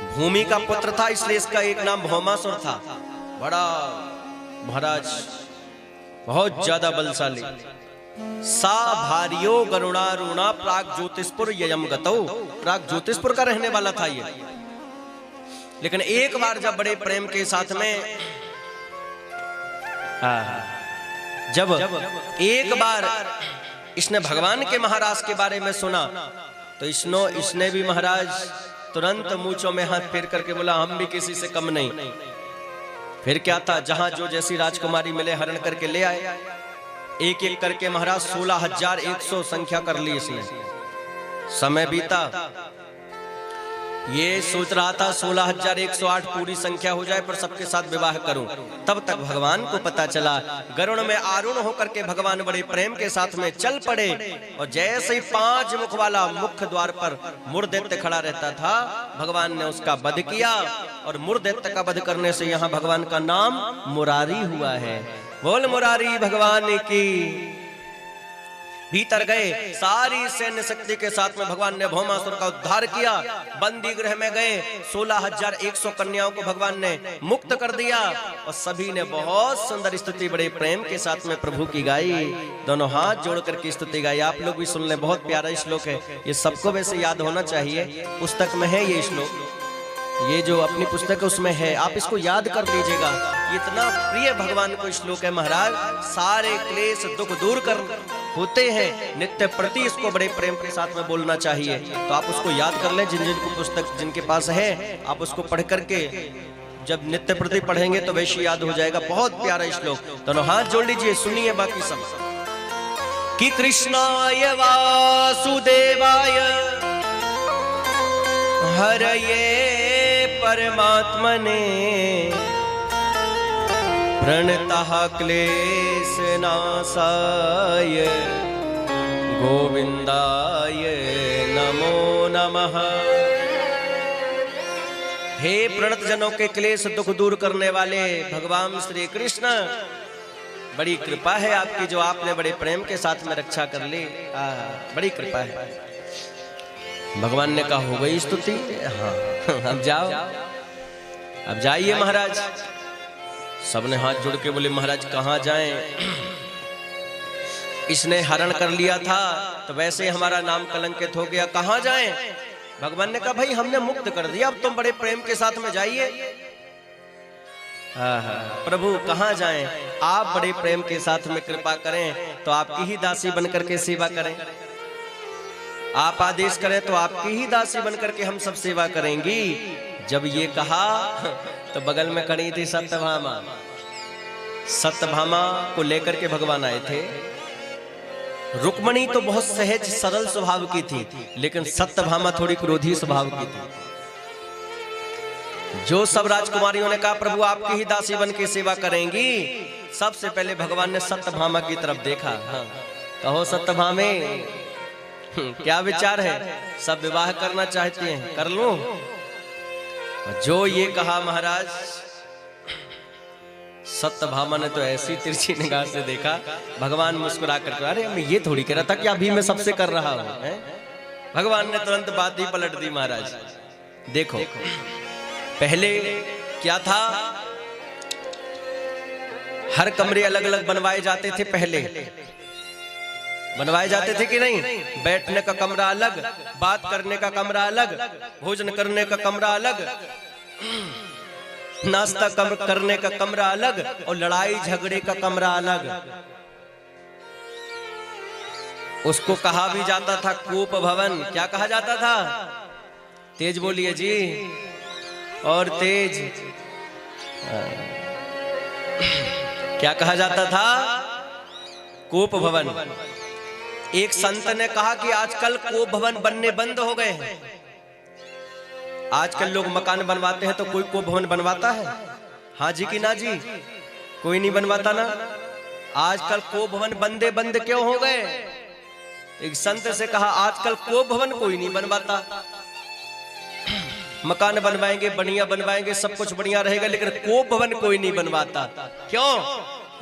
भूमि का पुत्र था, इसलिए इसका एक नाम भौमासुर था। बड़ा महाराज बहुत ज्यादा बलशाली। सा भारियो गरुणारुणा प्राग ज्योतिषपुर ययम गतौ, प्राग ज्योतिषपुर का रहने वाला था ये। लेकिन एक बार जब बड़े प्रेम के साथ में जब एक बार इसने भगवान के महाराज के बारे में सुना तो इसने भी महाराज तुरंत मूंछों में हाथ फेर करके बोला हम भी किसी से कम नहीं। फिर क्या था, जहां जो जैसी राजकुमारी मिले हरण करके ले आए। एक एक करके महाराज 16,100 संख्या कर ली इसने। समय बीता, ये सोच रहा था 16,108 पूरी संख्या हो जाए पर सबके साथ विवाह करूं। तब तक भगवान को पता चला, गरुड़ में आरूढ़ होकर के भगवान बड़े प्रेम के साथ में चल पड़े और जैसे ही 5 मुख वाला मुख्य द्वार पर मुरदैत्य खड़ा रहता था, भगवान ने उसका वध किया और मुरदैत्य का वध करने से यहाँ भगवान का नाम मुरारी हुआ है। बोल मुरारी भगवान की। भीतर गए, सारी सैन्य शक्ति के साथ में भगवान ने भौमासुर का उद्धार किया। बंदी गृह में गए, 16,100 कन्याओं को भगवान ने मुक्त कर दिया और सभी ने बहुत सुंदर स्तुति बड़े प्रेम के साथ में प्रभु की गाई। दोनों हाथ जोड़ करके स्तुति गाई। आप लोग भी सुन लें, बहुत प्यारा श्लोक है ये, सबको वैसे याद होना चाहिए। पुस्तक में है ये श्लोक, ये जो अपनी पुस्तक है उसमें है, आप इसको याद कर लीजिएगा। इतना प्रिय भगवान को श्लोक है महाराज। सारे क्लेश दुख दूर कर होते हैं, नित्य प्रति इसको बड़े प्रेम के साथ में बोलना चाहिए। तो आप उसको याद कर लें, जिनको पुस्तक जिनके पास है आप उसको पढ़ करके जब नित्य प्रति पढ़ेंगे तो वैसे याद हो जाएगा। बहुत प्यारा श्लोक, दोनों हाथ जोड़ लीजिए, सुनिए बाकी सब। कि कृष्णाय वासुदेवाय हरये परमात्मने प्रणतः क्लेश नाशाय गोविंदाय नमो नमः। हे प्रणत जनों के क्लेश दुख दूर करने वाले भगवान श्री कृष्ण, बड़ी कृपा है आपकी जो आपने बड़े प्रेम के साथ में रक्षा कर ली। बड़ी कृपा है। भगवान ने कहा हो गई स्तुति, हाँ अब जाओ, अब जाइए महाराज। सबने हाथ जोड़ के बोले महाराज कहाँ जाएं? इसने हरण कर लिया था तो वैसे हमारा नाम कलंकित हो गया, कहाँ जाएं? भगवान ने कहा भाई हमने मुक्त कर दिया, अब तुम बड़े प्रेम के साथ में जाइए। प्रभु कहाँ जाएं? आप बड़े प्रेम के साथ में कृपा करें तो आपकी ही दासी बनकर के सेवा करें, आप आदेश करें तो आपकी ही दासी बनकर के हम सब सेवा करेंगी। जब ये कहा तो बगल में खड़ी थी सत्यभामा। सत्यभामा को लेकर के भगवान आए थे। रुक्मणी तो बहुत सहज सरल स्वभाव की थी, लेकिन सत्यभामा थोड़ी क्रोधी स्वभाव की थी। जो सब राजकुमारियों ने कहा प्रभु आपकी ही दासी बन के सेवा करेंगी, सबसे पहले भगवान ने सत्यभामा की तरफ देखा। कहो सत्यभामे क्या विचार है? सब विवाह करना चाहती हैं, कर लूं? जो ये कहा महाराज, सत्यभामा ने तो ऐसी तिरछी निगाह से देखा। भगवान मुस्कुरा कर, अरे मैं ये थोड़ी कह रहा था कि अभी मैं सबसे कर रहा हूं। भगवान ने तुरंत बात ही पलट दी महाराज। देखो पहले क्या था, हर कमरे अलग अलग बनवाए जाते थे। पहले बनवाए जाते थे कि नहीं? बैठने का कमरा अलग, बात करने का कमरा अलग, भोजन करने का कमरा अलग, नाश्ता करने का कमरा अलग और लड़ाई झगड़े का कमरा अलग। उसको कहा भी जाता था कोप भवन। क्या कहा जाता था? तेज बोलिए जी, और तेज। क्या कहा जाता था? कोप भवन। एक संत ने कहा कि आजकल कोप भवन बनने बंद हो गए हैं। आजकल लोग मकान बनवाते हैं तो कोई कोप भवन बनवाता है? हाँ जी कि ना जी? कोई नहीं बनवाता ना। आजकल कोप भवन बंद क्यों हो गए? एक संत से कहा आजकल कोप भवन कोई नहीं बनवाता। मकान बनवाएंगे, बढ़िया बनवाएंगे, सब कुछ बढ़िया रहेगा, लेकिन कोप भवन कोई नहीं बनवाता। क्यों?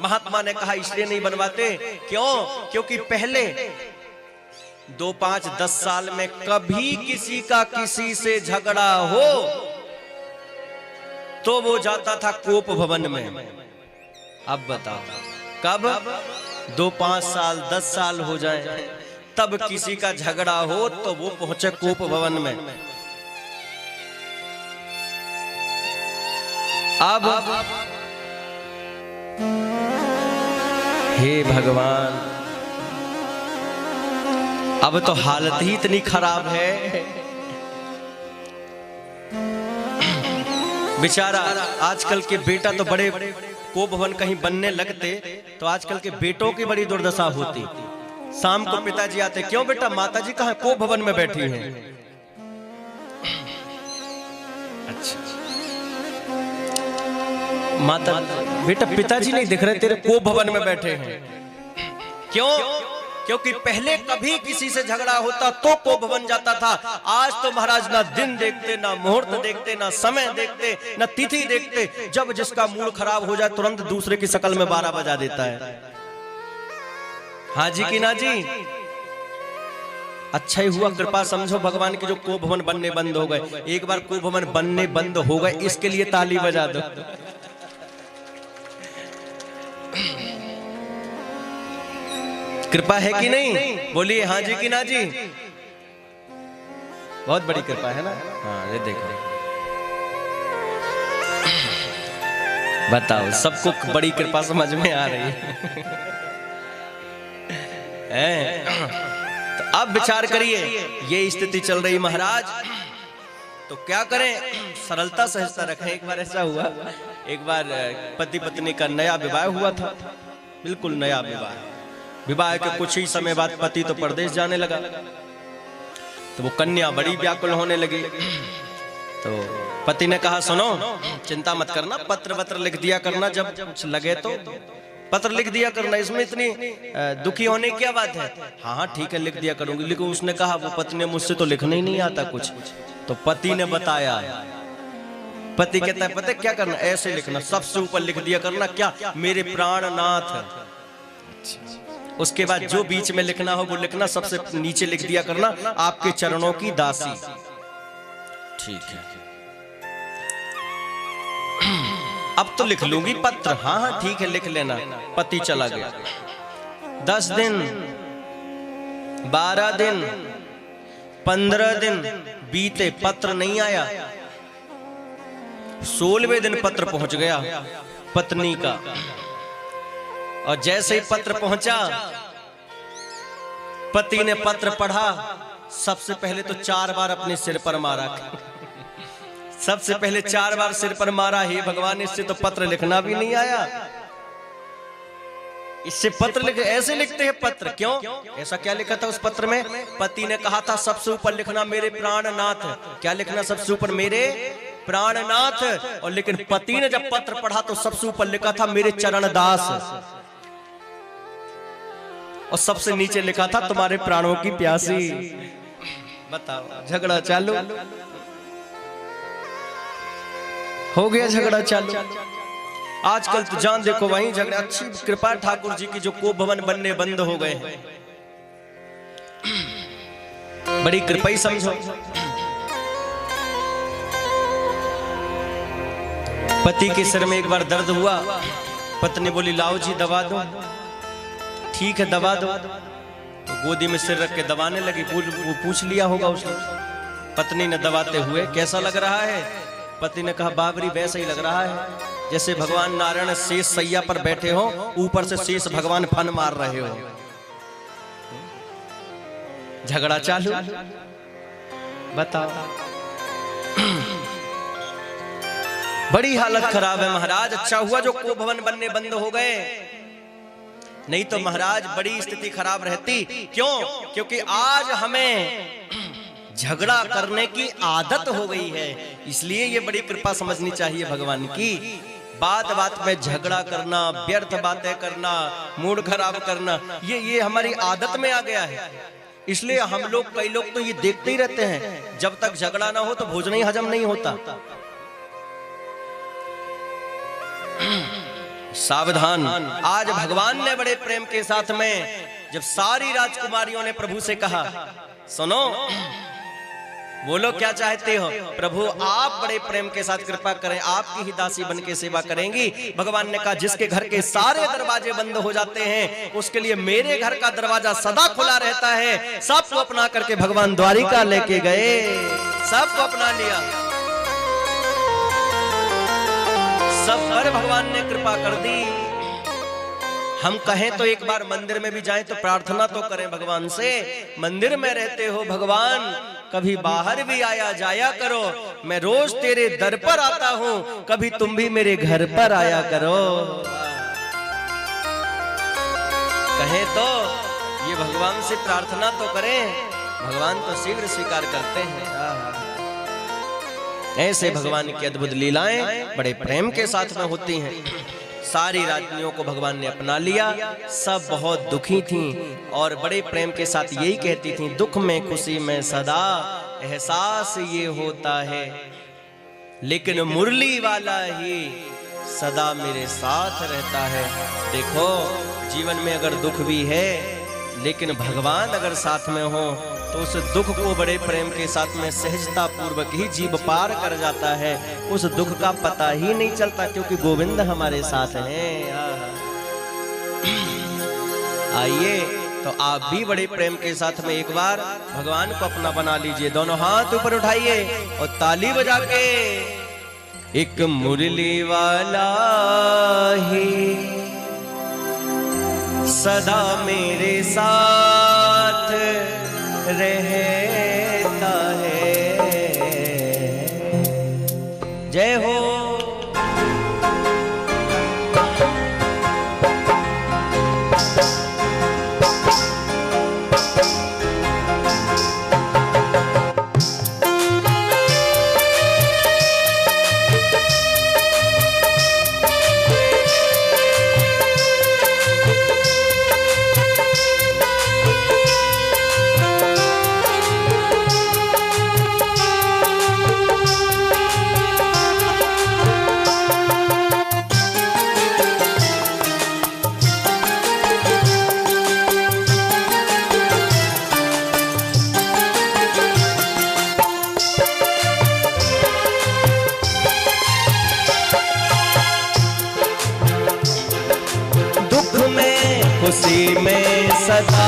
महात्मा ने कहा इसलिए नहीं बनवाते। क्यों? क्योंकि पहले 2, 5, 10 साल में कभी किसी का किसी से झगड़ा हो तो वो जाता था कोप भवन में। अब बताओ कब 2, 5 साल 10 साल हो जाए तब किसी का झगड़ा हो तो वो पहुंचे कोप भवन में। अब हे भगवान, अब तो हालत ही इतनी खराब है। बेचारा आजकल के बेटा तो बड़े को भवन कहीं बनने लगते तो आजकल के बेटों की बड़ी दुर्दशा होती। शाम को पिताजी आते, क्यों बेटा माताजी कहाँ को भवन में बैठी हैं? अच्छा माता, बेटा पिताजी नहीं दिख रहे, तेरे को भवन में बैठे हैं। क्यों? क्योंकि पहले कभी किसी से झगड़ा होता तो को भवन जाता था। आज तो महाराज ना दिन देखते, ना मुहूर्त देखते, ना समय देखते, ना तिथि देखते। जब जिसका मूड खराब हो जाए तुरंत दूसरे की शकल में 12 बजा देता है। हाँ जी कि ना जी? अच्छा ही हुआ, कृपा समझो भगवान की, जो को भवन बनने बंद हो गए। एक बार को भवन बनने बंद हो गए, इसके लिए ताली बजा दो। कृपा है कि नहीं? बोलिए हाँ जी कि ना जी? बहुत बड़ी कृपा है ना। हाँ ये देखो, बताओ सबको बड़ी कृपा समझ में आ रही है। तो अब विचार करिए, ये स्थिति चल रही महाराज, तो क्या करें? सरलता सहजता रखें। एक बार ऐसा हुआ, एक बार पति पत्नी का नया विवाह हुआ था, बिल्कुल नया विवाह। विवाह के कुछ ही समय बाद पति तो परदेश जाने लगा, तो वो कन्या बड़ी व्याकुल होने लगी। तो पति ने कहा, सुनो चिंता मत करना, पत्र वत्र लिख दिया करना, जब कुछ लगे तो पत्र लिख दिया करना, इसमें इतनी दुखी होने की क्या बात है? हाँ हाँ ठीक है लिख दिया करूंगी। लेकिन उसने कहा, वो पत्नी ने, मुझसे तो लिखना ही नहीं आता कुछ। तो पति ने बताया, पति कहता है पता क्या करना, ऐसे लिखना, सबसे ऊपर लिख दिया करना, क्या मेरे प्राणनाथ। उसके बाद जो बीच में लिखना हो वो लिखना, सबसे नीचे लिख दिया करना, आपके चरणों की दासी। ठीक है, अब तो लिख लूंगी पत्र। हाँ हाँ ठीक है लिख लेना। पति चला गया। 10 दिन, 12 दिन, 15 दिन बीते, पत्र नहीं आया। 16वें दिन पत्र पहुंच गया पत्नी का, और जैसे ही पत्र पहुंचा, पति ने पत्र पढ़ा। सबसे पहले तो 4 बार अपने सिर पर मारा। सबसे पहले 4 बार सिर पर मारा। हे भगवान, इससे तो पत्र लिखना भी नहीं आया। इससे पत्र लिख, ऐसे लिखते हैं पत्र? क्यों? ऐसा क्या लिखा था उस पत्र में? पति ने कहा था सबसे ऊपर लिखना मेरे प्राणनाथ। क्या लिखना सबसे ऊपर? मेरे प्राणनाथ। और लेकिन पति ने जब पत्र पढ़ा तो सबसे ऊपर लिखा था मेरे चरणदास, और सबसे नीचे लिखा था तुम्हारे प्राणों की प्यासी। बताओ, झगड़ा चालू हो गया, झगड़ा चालू। आजकल तो जान देखो वहीं झगड़े। अच्छी कृपा ठाकुर जी की, जो को भवन बनने बंद हो गए हैं, बड़ी कृपा ही समझो। पति के सिर में एक बार दर्द हुआ, पत्नी बोली लाओ जी दवा दो। ठीक है दवा दो। तो गोदी में सिर रख के दबाने लगी। वो पूछ लिया होगा उसने, पत्नी ने दबाते हुए, कैसा लग रहा है? पति ने कहा बाबरी वैसा ही लग रहा है जैसे भगवान नारायण शेष सैया पर बैठे हो, ऊपर से शेष भगवान फन मार रहे हो। झगड़ा चालू। बताओ, बड़ी हालत खराब है महाराज। अच्छा हुआ जो को भवन बनने बंद हो गए, नहीं तो महाराज बड़ी स्थिति खराब रहती। क्यों? क्योंकि आज हमें झगड़ा करने की आदत हो गई है। इसलिए ये बड़ी कृपा समझनी चाहिए भगवान की। बात बात में झगड़ा करना, व्यर्थ बातें करना, मूड खराब करना, ये हमारी आदत में आ गया है। इसलिए हम लोग, कई लोग तो ये देखते ही रहते हैं, जब तक झगड़ा ना हो तो भोजन ही हजम नहीं होता। सावधान। आज भगवान ने बड़े प्रेम के साथ में, जब सारी राजकुमारियों ने प्रभु से कहा, सुनो बोलो क्या चाहते हो? प्रभु आप बड़े प्रेम के साथ कृपा करें, आपकी ही दासी बन के सेवा करेंगी। भगवान ने कहा जिसके घर के सारे दरवाजे बंद हो जाते हैं उसके लिए मेरे घर का दरवाजा सदा खुला रहता है। सबको अपना करके भगवान द्वारिका लेके गए, सबको अपना लिया। सब पर भगवान ने कृपा कर दी। हम कहें तो एक बार मंदिर में भी जाएं तो प्रार्थना तो करें भगवान से, मंदिर में रहते हो भगवान, कभी बाहर भी आया जाया करो, मैं रोज तेरे दर पर आता हूं, कभी तुम भी मेरे घर पर आया करो। कहें तो ये भगवान से प्रार्थना तो करें, भगवान तो शीघ्र स्वीकार करते हैं। ऐसे भगवान की अद्भुत लीलाएं बड़े प्रेम के साथ में होती हैं। सारी राज्यों को भगवान ने अपना लिया, सब बहुत दुखी थीं और बड़े प्रेम के साथ यही कहती थीं, दुख में खुशी में सदा एहसास ये होता है, लेकिन मुरली वाला ही सदा मेरे साथ रहता है। देखो जीवन में अगर दुख भी है, लेकिन भगवान अगर साथ में हो तो उस दुख को बड़े प्रेम के साथ में सहजता पूर्वक ही जीव पार कर जाता है, उस दुख का पता ही नहीं चलता, क्योंकि गोविंद हमारे साथ हैं। आइए तो आप भी बड़े प्रेम के साथ में एक बार भगवान को अपना बना लीजिए, दोनों हाथ ऊपर उठाइए और ताली बजा के, एक मुरली वाला ही सदा मेरे साथ रहता है। जय हो। खुशी में सदा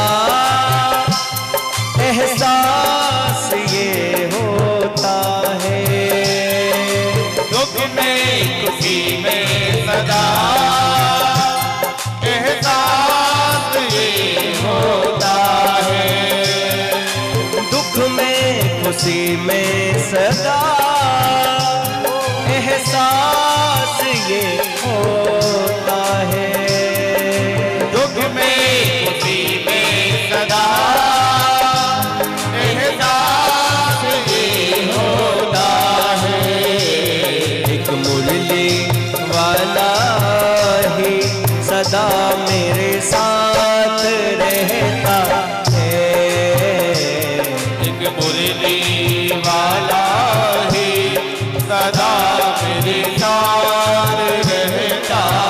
एहसास ये होता है, दुख में खुशी में सदा एहसास ये होता है, दुख में खुशी में सदा एहसास ये होता है, सदा मेरे साथ रहता है, एक मुरली वाला ही सदा मेरे साथ रहता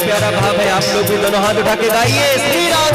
प्यारा भाव है, आप लोग भी दोनों हाथ उठा के गाइए श्री राम।